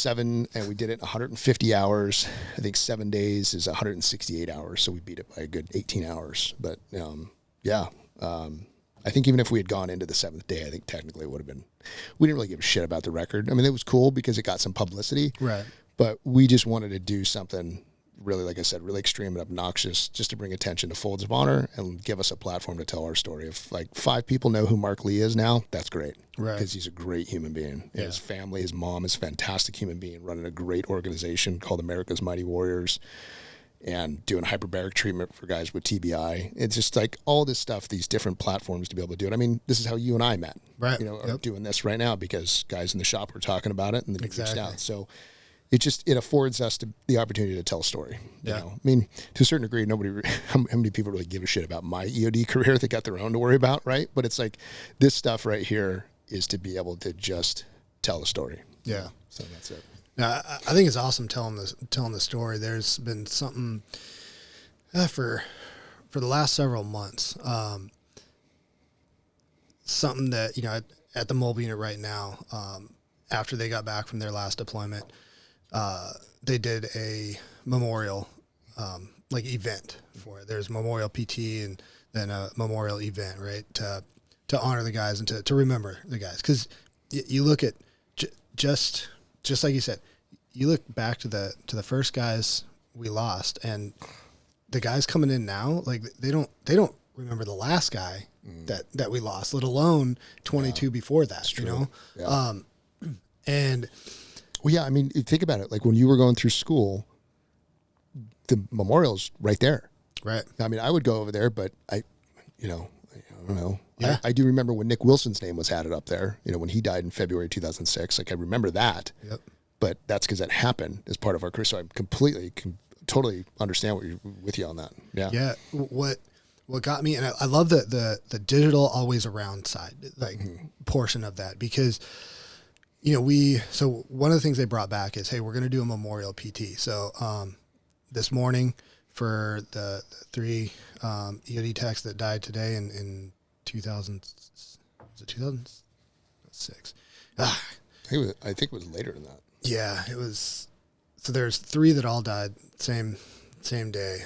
and we did it 150 hours. I think 7 days is 168 hours, so we beat it by a good 18 hours. But I think even if we had gone into the 7th day, I think technically it would have been. We didn't really give a shit about the record. I mean, it was cool because it got some publicity, right? But we just wanted to do something really, like I said, really extreme and obnoxious, just to bring attention to Folds of Honor and give us a platform to tell our story. If like 5 people know who Mark Lee is now, that's great, right? Because he's a great human being. Yeah. His family, his mom is a fantastic human being, running a great organization called America's Mighty Warriors, and doing hyperbaric treatment for guys with TBI. It's just like all this stuff, these different platforms to be able to do it. I mean, this is how you and I met, right? Are doing this right now because guys in the shop were talking about it and then exactly. reached out. So it affords us the opportunity to tell a story. Yeah. I mean, to a certain degree, how many people really give a shit about my EOD career? They got their own to worry about, right? But it's like this stuff right here is to be able to just tell a story. Yeah. So that's it. Now, I think it's awesome telling the story. There's been something for the last several months, something that at the mobile unit right now, after they got back from their last deployment, they did a memorial event for it. There's memorial PT and then a memorial event, right, to honor the guys and to remember the guys. Because you look at just like you said, you look back to the first guys we lost, and the guys coming in now, like they don't remember the last guy that we lost, let alone 22 before that. Yeah. And well, yeah, I mean, think about it. Like when you were going through school, the memorial's right there. Right. I mean, I would go over there, but I don't know. Yeah. I do remember when Nick Wilson's name was added up there, when he died in February 2006. Like I remember that. Yep. But that's because that happened as part of our career. So I totally understand what you're with you on that. Yeah. Yeah. What got me, and I love the digital always around side, like portion of that, because so one of the things they brought back is, hey, we're going to do a memorial PT. So this morning for the 3 EOD techs that died today in 2000, was it 2006? I think it was later than that. Yeah, it was. So there's 3 that all died same day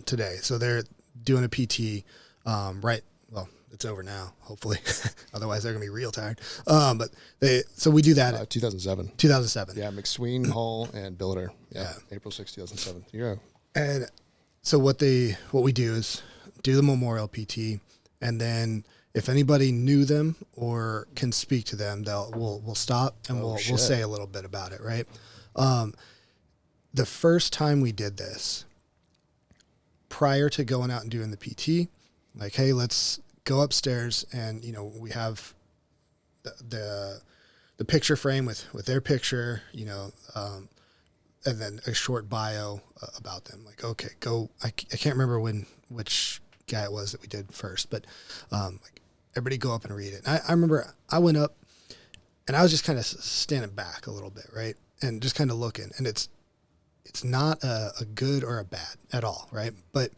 today. So they're doing a PT right. Well, it's over now, hopefully. Otherwise, they're gonna be real tired. But we do that. 2007. 2007. Yeah, McSween, Hall, and Billiter. Yeah. April 6, 2007. Yeah. And so what we do is do the memorial PT, and then if anybody knew them or can speak to them, we'll stop and we'll say a little bit about it, right? The first time we did this, prior to going out and doing the PT, like, hey, let's go upstairs and we have the picture frame with their picture, and then a short bio about them. Like, okay, go. I can't remember which guy it was that we did first, but like, everybody go up and read it. And I remember I went up and I was just kind of standing back a little bit, right? And just kind of looking. And it's not a good or a bad at all, right? But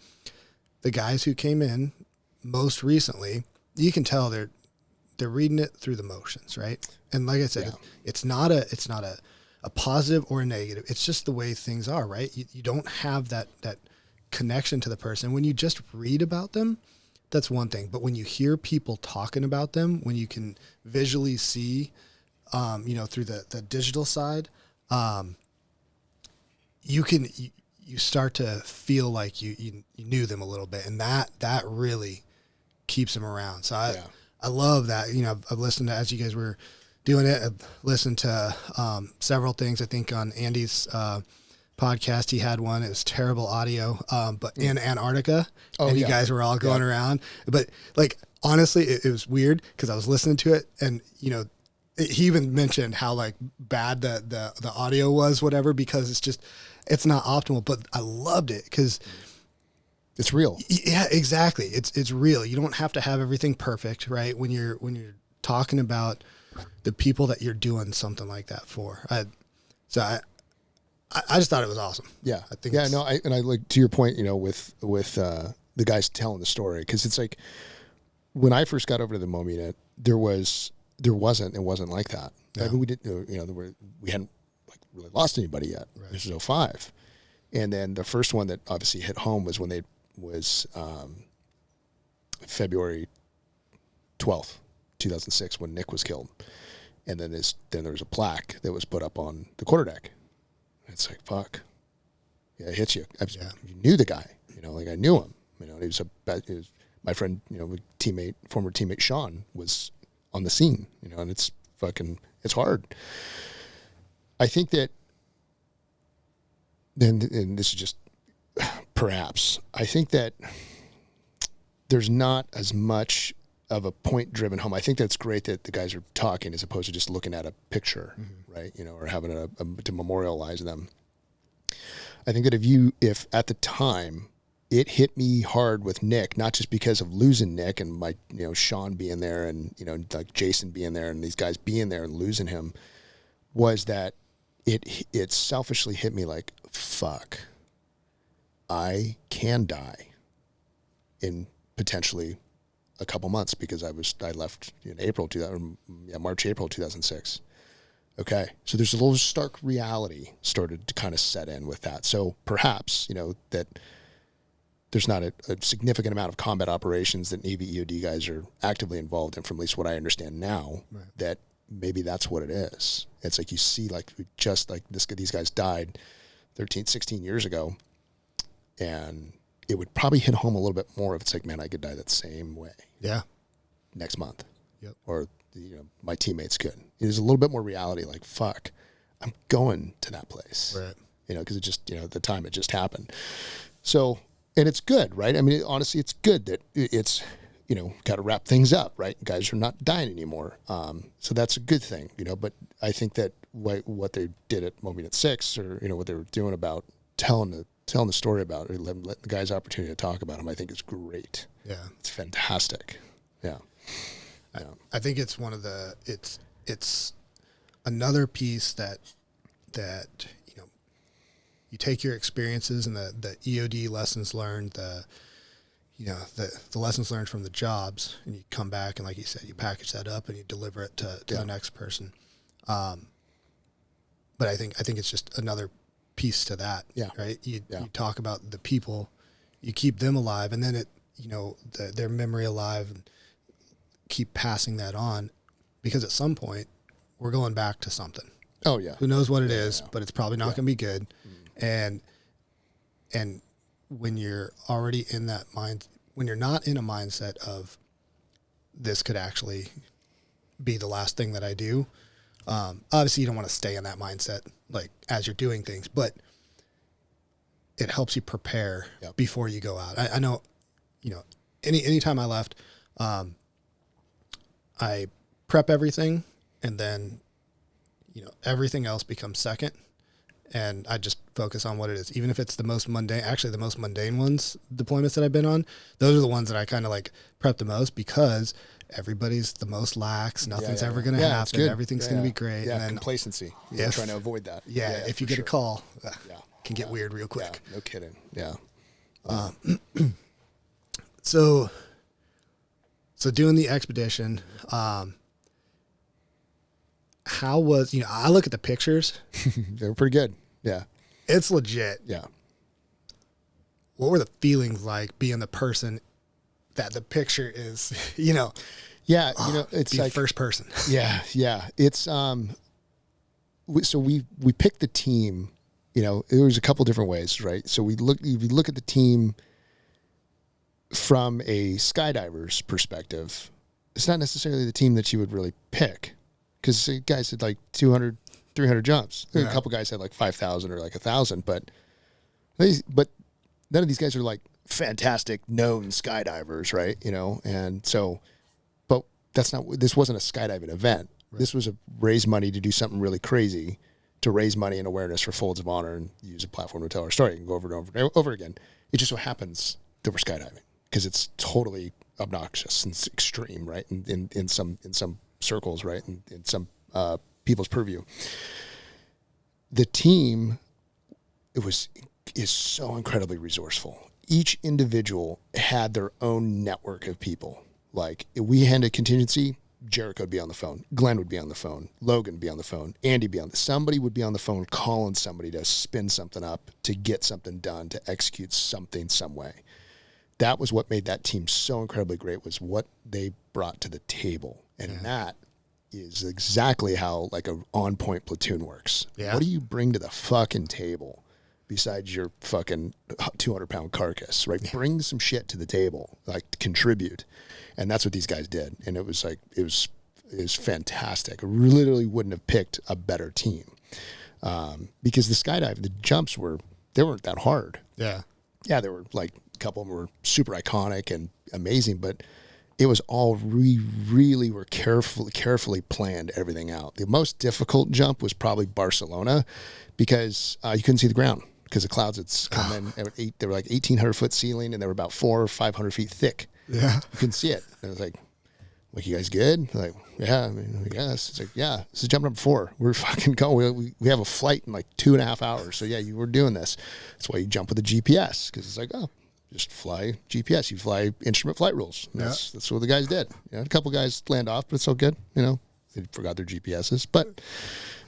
the guys who came in most recently, you can tell they're reading it through the motions, right? And like I said, it's not a positive or a negative. It's just the way things are, right? You don't have that connection to the person. When you just read about them, that's one thing. But when you hear people talking about them, when you can visually see, through the digital side, you start to feel like you knew them a little bit, and that really keeps them around. So I love that. I've listened to, as you guys were doing it, I've listened to several things. I think on Andy's podcast, he had one. It was terrible audio, but in Antarctica, and you guys were all going around. But like, honestly, it was weird because I was listening to it, and he even mentioned how like bad the audio was, whatever, because it's not optimal. But I loved it because it's real. Yeah, exactly. It's real. You don't have to have everything perfect, right? When you're talking about the people that you're doing something like that for. I just thought it was awesome. Yeah. I think. Yeah. No. I like, to your point, with the guys telling the story, because it's like when I first got over to the MOM unit, it wasn't like that. Yeah. I mean, we didn't, we hadn't like really lost anybody yet. Right. This is 05. And then the first one that obviously hit home was when February 12th, 2006, when Nick was killed. And then there was a plaque that was put up on the quarterdeck. It's like, fuck. Yeah, it hits you. You knew the guy, like I knew him. He was my friend, former teammate Sean was on the scene, and it's hard. I think that then, and this is just perhaps, I think that there's not as much of a point-driven home. I think that's great that the guys are talking as opposed to just looking at a picture, right? Or having to memorialize them. I think that if at the time it hit me hard with Nick, not just because of losing Nick and my, Sean being there and, like Jason being there and these guys being there and losing him, was that it selfishly hit me like, fuck, I can die in potentially a couple months because I left in March, April 2006. Okay. So there's a little stark reality started to kind of set in with that. So perhaps, that there's not a significant amount of combat operations that Navy EOD guys are actively involved in, from at least what I understand now, right. That maybe that's what it is. It's like you see, like, these guys died 13, 16 years ago, and it would probably hit home a little bit more if it's like, man, I could die that same way. Yeah. Next month. Yep. Or, my teammates could. There's a little bit more reality, like, fuck, I'm going to that place. Right. Because it just, at the time it just happened. So, and it's good, right? I mean, honestly, it's good that it's, got to wrap things up, right? Guys are not dying anymore. So that's a good thing, but I think that what they did at Moment 6, or, what they were doing about telling the story about it, letting the guys opportunity to talk about them, I think is great. Yeah. It's fantastic. Yeah. I think it's one of it's another piece that you take your experiences and the EOD lessons learned, the lessons learned from the jobs, and you come back and, like you said, you package that up and you deliver it to the next person. But I think it's just another piece to that. Yeah. Right. You talk about the people, you keep them alive, and then their memory alive, and keep passing that on, because at some point we're going back to something. Oh yeah. Who knows what it is, but it's probably not going to be good. And when you're already in that mind, when you're not in a mindset of this could actually be the last thing that I do, obviously you don't want to stay in that mindset, like, as you're doing things, but it helps you prepare before you go out. I know, anytime I left, I prep everything, and then, everything else becomes second, and I just focus on what it is. Even if it's the most mundane ones, deployments that I've been on, those are the ones that I kind of like prep the most, because everybody's the most lax. Nothing's ever going to happen. Everything's going to be great. Yeah, and then complacency. You're trying to avoid that. If you get a call, can get weird real quick. Yeah, no kidding. Yeah. So doing the expedition, how was, I look at the pictures. They were pretty good. Yeah. It's legit. Yeah. What were the feelings like being the person that the picture is, Yeah. It's like first person. Yeah. Yeah. It's, so we picked the team, there was a couple different ways, right? So if you look at the team from a skydiver's perspective, it's not necessarily the team that you would really pick, because guys had like 200, 300 jumps. A couple guys had like 5,000 or like 1,000, but none of these guys are like fantastic known skydivers, right? And so, but this wasn't a skydiving event. Right. This was a raise money to do something really crazy, to raise money and awareness for Folds of Honor and use a platform to tell our story and go over and over and over again. It just so happens that we're skydiving, because it's totally obnoxious and extreme, right? In some circles, right? In some people's purview. The team is so incredibly resourceful. Each individual had their own network of people, Like, if we had a contingency, Jericho would be on the phone. Glenn would be on the phone. Logan would be on the phone. Andy would be on the somebody would be on the phone calling somebody to spin something up, to get something done, to execute something some way. That was what made that team so incredibly great, was what they brought to the table. And that is exactly how like a on-point platoon works. Yeah. What do you bring to the fucking table besides your fucking 200-pound carcass, right? Yeah. Bring some shit to the table, like to contribute. And that's what these guys did. And it was like, it was fantastic. I literally wouldn't have picked a better team. Because the skydive, the jumps they weren't that hard. Yeah. Yeah, they were like, a couple of them were super iconic and amazing, but it was all really were carefully planned everything out. The most difficult jump was probably Barcelona, because you couldn't see the ground because the clouds had come in. They were like 1,800 foot ceiling, and they were about 400 or 500 feet thick. Yeah, you couldn't see it. And I was like, you guys good? Like, yeah, I mean, I guess. It's like, yeah, this is jump number 4. We're fucking going. We have a flight in like 2.5 hours. So yeah, you were doing this. That's why you jump with a GPS, because it's like, oh, just fly GPS. You fly instrument flight rules. That's what the guys did. You know, a couple guys land off, but it's all good. You know, they forgot their GPSs, but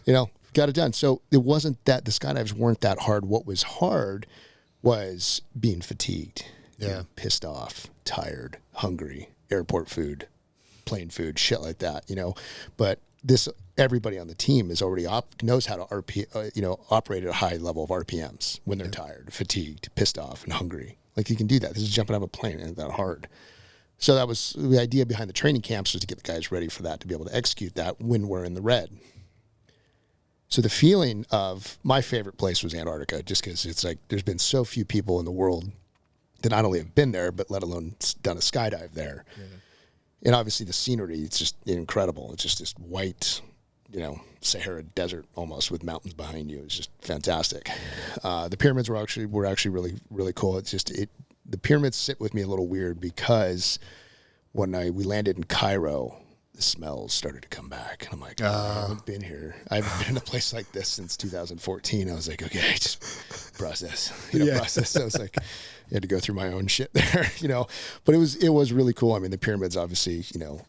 you know, got it done. So it wasn't that the skydives weren't that hard. What was hard was being fatigued, pissed off, tired, hungry, airport food, plane food, shit like that. You know, but everybody on the team is already knows how to operate at a high level of RPMs when they're tired, fatigued, pissed off, and hungry. Like, you can do that. This is jumping out of a plane. It ain't that hard. So that was the idea behind the training camps, was to get the guys ready for that, to be able to execute that when we're in the red. So the feeling of my favorite place was Antarctica, just because it's like there's been so few people in the world that not only have been there, but let alone done a skydive there. Yeah. And obviously the scenery, it's just incredible. It's just this white, you know, Sahara desert almost, with mountains behind you. It's just fantastic. The pyramids were actually really, really cool. It's just the pyramids sit with me a little weird, because when we landed in Cairo, the smells started to come back. And I'm like, I haven't been here. I haven't been in a place like this since 2014. I was like, okay, just process. Process. So I was like, I had to go through my own shit there, you know. But it was really cool. I mean, the pyramids obviously, you know,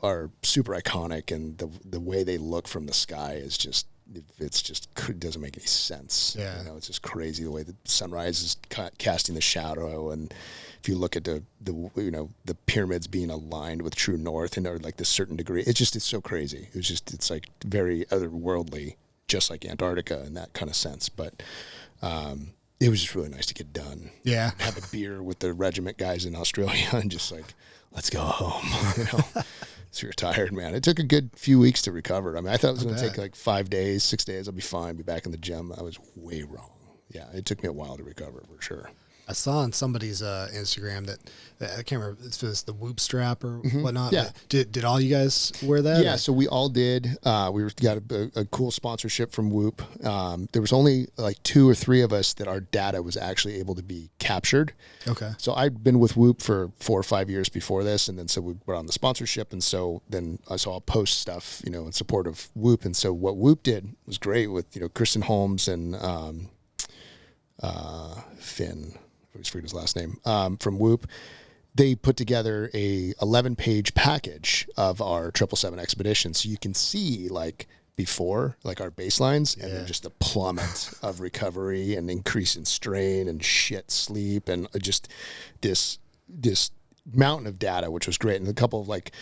are super iconic, and the way they look from the sky is just, it doesn't make any sense. Yeah. You know, it's just crazy the way the sunrise is casting the shadow, and if you look at the pyramids being aligned with true north, and or like this certain degree, it's so crazy. It's like very otherworldly, just like Antarctica in that kind of sense. But it was just really nice to get done. Yeah. Have a beer with the regiment guys in Australia and just like, let's go home, you know. So you're tired, man. It took a good few weeks to recover. I mean, I thought it was going to take like 5 days, 6 days. I'll be fine, be back in the gym. I was way wrong. Yeah, it took me a while to recover, for sure. I saw on somebody's Instagram that I can't remember if it was the Whoop strap or whatnot. Yeah. Did all you guys wear that? Yeah, so we all did. We got a cool sponsorship from Whoop. There was only like 2 or 3 of us that our data was actually able to be captured. Okay. So I'd been with Whoop for 4 or 5 years before this, and then so we were on the sponsorship, and so I'll post stuff, you know, in support of Whoop. And so what Whoop did was great with, you know, Kristen Holmes and Finn. I always forget his last name, from Whoop. They put together a 11-page package of our 777 expedition. So you can see like before, like our baselines, and then just the plummet of recovery and increase in strain and shit sleep, and just this mountain of data, which was great. And a couple of like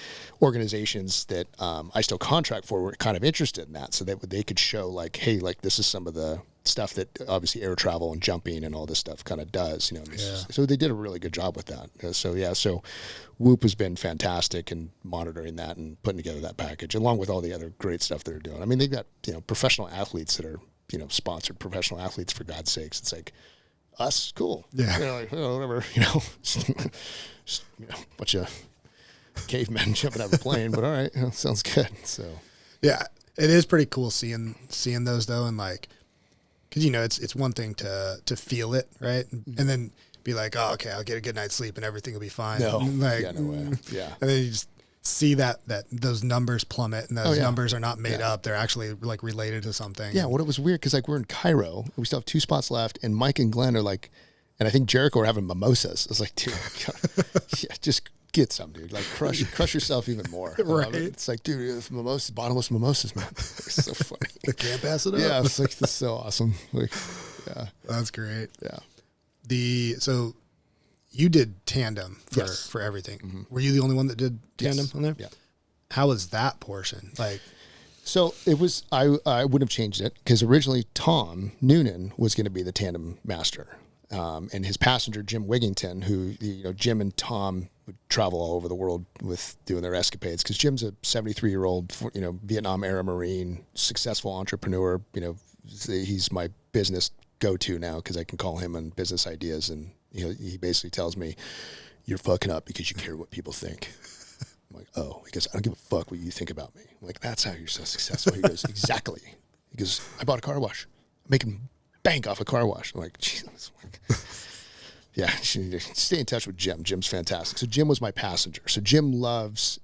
organizations that I still contract for were kind of interested in that, so that they could show like, hey, like this is some of the stuff that obviously air travel and jumping and all this stuff kind of does, you know. So they did a really good job with that. So Whoop has been fantastic in monitoring that and putting together that package, along with all the other great stuff they're doing. I mean, they've got, you know, professional athletes that are, you know, sponsored professional athletes, for God's sakes. It's like, us, cool. Yeah. You know, like, oh, whatever, you know, just, you know, bunch of cavemen jumping out of a plane, but all right, you know, sounds good. So yeah, it is pretty cool seeing those though, and like, because, you know, it's one thing to feel it, right? And then be like, oh, okay, I'll get a good night's sleep and everything will be fine. No, like, yeah, no way. Yeah. And then you just see that those numbers plummet, and those numbers are not made up. They're actually like related to something. Yeah, it was weird, because like we're in Cairo, we still have 2 spots left, and Mike and Glenn are like, and I think Jericho are having mimosas. I was like, dude, just get some, dude. Like crush yourself even more. Right. It's like, dude, mimosas, bottomless mimosas, man. It's so funny. Can't pass it up. Yeah, it's like, this is so awesome. Like, yeah. That's great. Yeah. So you did tandem Yes. for everything. Mm-hmm. Were you the only one that did tandem Yes. on there? Yeah. How was that portion? Like, So it was, I wouldn't have changed it because originally Tom Noonan was going to be the tandem master. And his passenger, Jim Wigington, who, Jim and Tom would travel all over the world with doing their escapades because Jim's a 73-year-old, Vietnam era Marine, successful entrepreneur. He's my business go-to now because I can call him on business ideas. And he basically tells me, you're fucking up because you care what people think. I'm like, oh, he goes, I don't give a fuck what you think about me. I'm like, that's how you're so successful. He goes, exactly. He goes, I bought a car wash. I'm making bank off a car wash. I'm like, Jesus. Yeah, stay in touch with Jim. Jim's fantastic. So Jim was my passenger. So Jim loves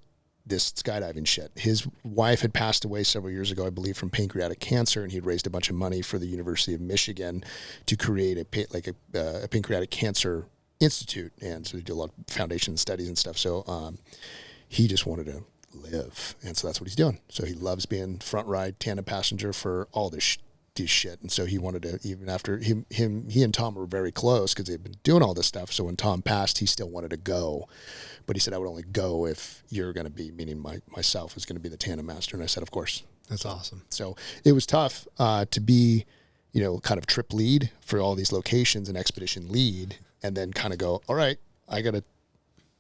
this skydiving shit. His wife had passed away several years ago, I believe, from pancreatic cancer, and he'd raised a bunch of money for the University of Michigan to create a pancreatic cancer institute. And so he did a lot of foundation studies and stuff. So he just wanted to live, and so that's what he's doing. So he loves being front ride tandem passenger for all this shit. And so he wanted to, even after he and Tom were very close because they've been doing all this stuff. So when Tom passed, he still wanted to go, but he said, I would only go if you're going to be, meaning myself is going to be the tandem master. And I said, of course. that's awesome. So it was tough to be, kind of trip lead for all these locations and expedition lead, and then kind of go, all right, I got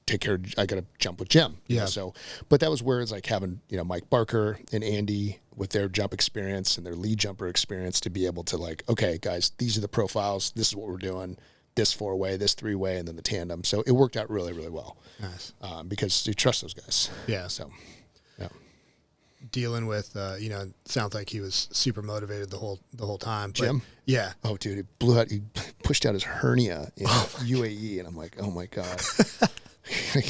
to jump with Jim. Yeah. So, but that was where it's like having, Mike Barker and Andy with their jump experience and their lead jumper experience to be able to like, okay, guys, these are the profiles. This is what we're doing. This 4-way, this 3-way, and then the tandem. So it worked out really, really well. Nice. Because you trust those guys. Yeah. So, yeah. Dealing with, it sounds like he was super motivated the whole time. But Jim? Yeah. Oh, dude, he pushed out his hernia in UAE, and I'm like, oh my God. I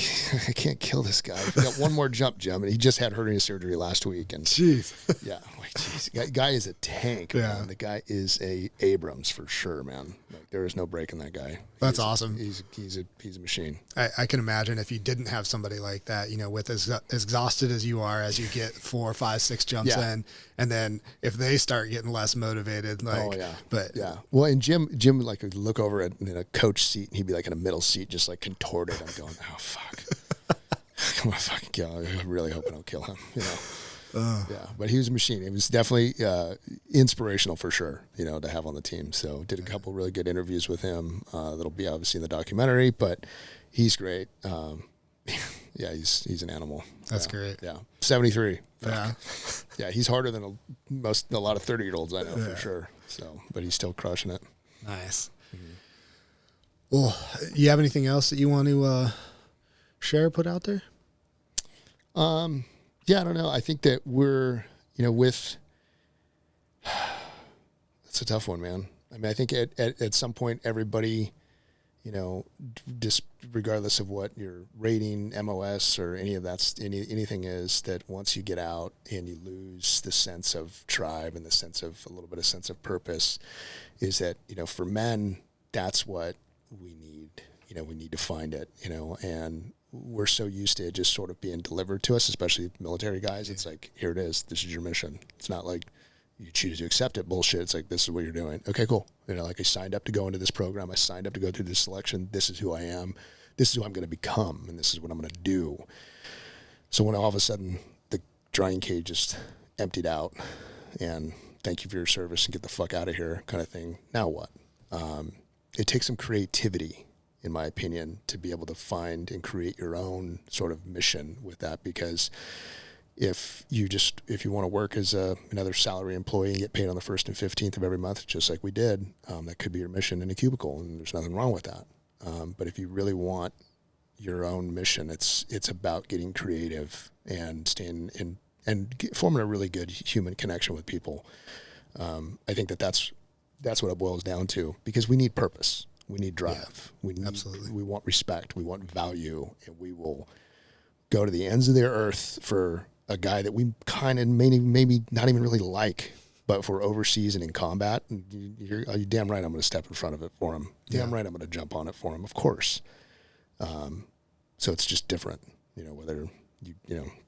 can't kill this guy. We got one more jump, Jim, and he just had hernia surgery last week. And jeez. Yeah, like, jeez, guy is a tank. Yeah. Man. The guy is a Abrams for sure, man. Like, there is no breaking that guy. That's awesome. He's a machine. I can imagine if you didn't have somebody like that, with as exhausted as you are, as you get 4, 5, 6 jumps in, and then if they start getting less motivated, like, oh yeah, but yeah. Well, and Jim like would look over at in a coach seat, and he'd be like in a middle seat, just like contorted. I'm going, oh fuck, come on, fucking kill him. I really hope I don't kill him. Yeah, but he was a machine. It was definitely inspirational for sure, to have on the team. So did a couple really good interviews with him. That'll be obviously in the documentary, but he's great. Yeah, he's an animal. That's great. Yeah, 73. Yeah, yeah, he's harder than a lot of 30-year-olds I know for sure. So, but he's still crushing it. Nice. Mm-hmm. Well, you have anything else that you want to share, put out there? Yeah, I don't know. I think that we're, it's a tough one, man. I mean, I think at some point everybody, just regardless of what your rating, MOS, or any of that, anything is, that once you get out and you lose the sense of tribe and the sense of a little bit of sense of purpose, is that, for men, that's what we need. We need to find it, and we're so used to it just sort of being delivered to us, especially military guys. It's like, here it is. This is your mission. It's not like you choose to accept it bullshit. It's like, this is what you're doing. Okay, cool. Like I signed up to go into this program. I signed up to go through this selection. This is who I am. This is who I'm going to become. And this is what I'm going to do. So when all of a sudden the drying cage just emptied out and thank you for your service and get the fuck out of here kind of thing. Now what? It takes some creativity, in my opinion, to be able to find and create your own sort of mission with that, because if you want to work as another salary employee and get paid on the 1st and 15th of every month, just like we did, that could be your mission in a cubicle, and there's nothing wrong with that. But if you really want your own mission, it's about getting creative and staying in and forming a really good human connection with people. I think that's what it boils down to, because we need purpose. We need drive. Yeah, absolutely. We want respect. We want value, and we will go to the ends of the earth for a guy that we kind of maybe not even really like, but if we're overseas and in combat, you're damn right I'm going to step in front of it for him. Damn right I'm going to jump on it for him, of course. So it's just different, whether you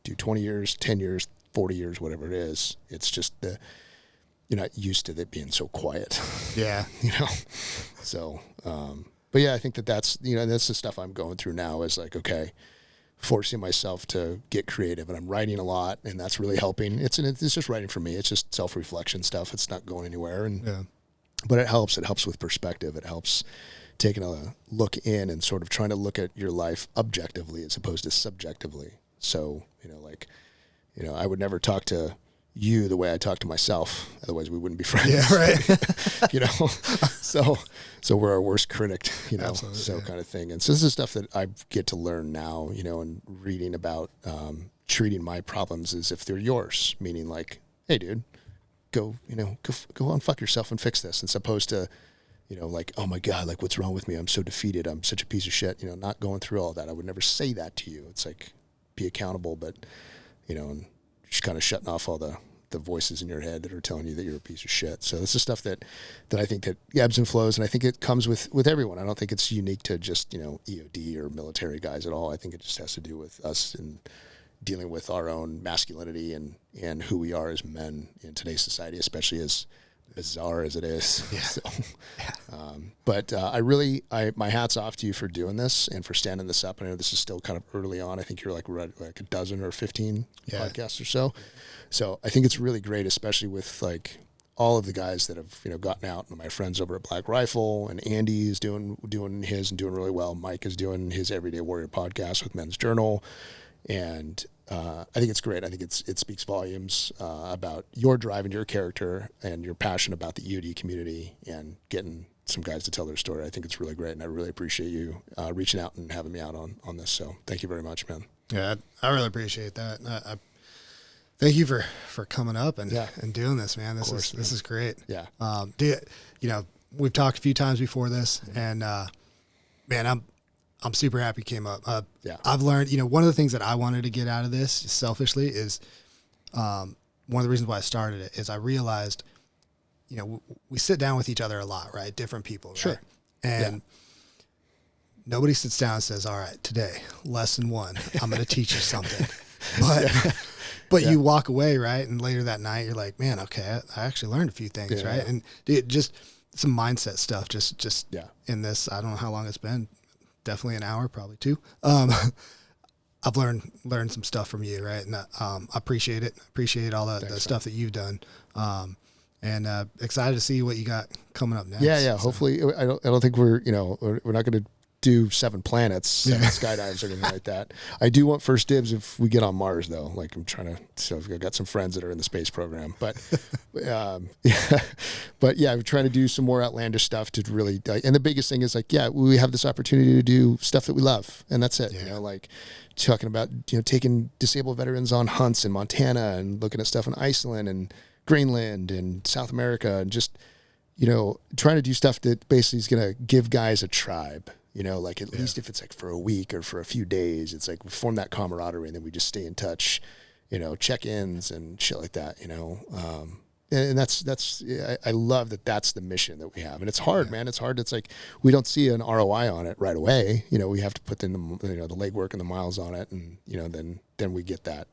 do 20 years, 10 years, 40 years, whatever it is. It's just you're not used to it being so quiet. Yeah. So, but yeah, I think that's the stuff I'm going through now is like, okay, forcing myself to get creative, and I'm writing a lot, and that's really helping. It's just writing for me. It's just self-reflection stuff. It's not going anywhere. But it helps. It helps with perspective. It helps taking a look in and sort of trying to look at your life objectively as opposed to subjectively. So, I would never talk to you the way I talk to myself. Otherwise we wouldn't be friends. Yeah, right. So we're our worst critic, Absolutely, so kind of thing. And so this is stuff that I get to learn now, and reading about treating my problems as if they're yours, meaning like, hey dude, go on, fuck yourself and fix this, as opposed to, like, oh my God, like what's wrong with me? I'm so defeated. I'm such a piece of shit, not going through all that. I would never say that to you. It's like, be accountable, but, and just kind of shutting off all the voices in your head that are telling you that you're a piece of shit. So this is stuff that I think that ebbs and flows, and I think it comes with everyone. I don't think it's unique to just, EOD or military guys at all. I think it just has to do with us and dealing with our own masculinity and who we are as men in today's society, especially as bizarre as it is. Yeah. So, but my hat's off to you for doing this and for standing this up. I know this is still kind of early on. I think you're like a dozen or 15 podcasts or so. So I think it's really great, especially with like all of the guys that have, gotten out, and my friends over at Black Rifle, and Andy is doing his and doing really well. Mike is doing his Everyday Warrior podcast with Men's Journal. And I think it's great. I think it speaks volumes about your drive and your character and your passion about the EOD community and getting some guys to tell their story. I think it's really great, and I really appreciate you reaching out and having me out on this. So thank you very much, man. Yeah, I really appreciate that. I thank you for coming up and doing this, man. This is great. Yeah. We've talked a few times before this, and man, I'm super happy you came up. I've learned, one of the things that I wanted to get out of this selfishly is one of the reasons why I started it is I realized, we sit down with each other a lot, right? Different people, right? Sure. And nobody sits down and says, all right, today, lesson 1, I'm going to teach you something. But you walk away, right? And later that night, you're like, man, okay, I actually learned a few things, right? And just some mindset stuff, just in this, I don't know how long it's been. Definitely an hour, probably 2. I've learned some stuff from you, right? And I appreciate it. Appreciate all the stuff that you've done. And excited to see what you got coming up next. Yeah. So. Hopefully, I don't think we're not going to do 7 planets, 7 skydives or anything like that. I do want first dibs if we get on Mars, though. Like I've got some friends that are in the space program, but I'm trying to do some more outlandish stuff to really, and the biggest thing is like, we have this opportunity to do stuff that we love, and that's it. Like talking about, taking disabled veterans on hunts in Montana and looking at stuff in Iceland and Greenland and South America, and just, trying to do stuff that basically is going to give guys a tribe. Like at least if it's like for a week or for a few days, it's like we form that camaraderie, and then we just stay in touch, check-ins and shit like that, and that's I love that that's the mission that we have. And it's hard, man. It's hard. It's like we don't see an ROI on it right away. We have to put in the legwork and the miles on it, and then we get that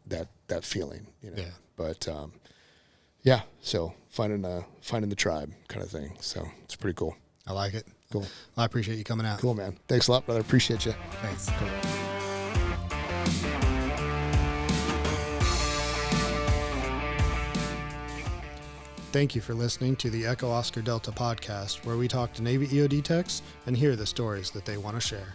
feeling. But so finding the tribe kind of thing. So it's pretty cool. I like it. Cool. Well, I appreciate you coming out. Cool, man. Thanks a lot, brother. Appreciate you. Thanks. Cool. Thank you for listening to the Echo Oscar Delta podcast, where we talk to Navy EOD techs and hear the stories that they want to share.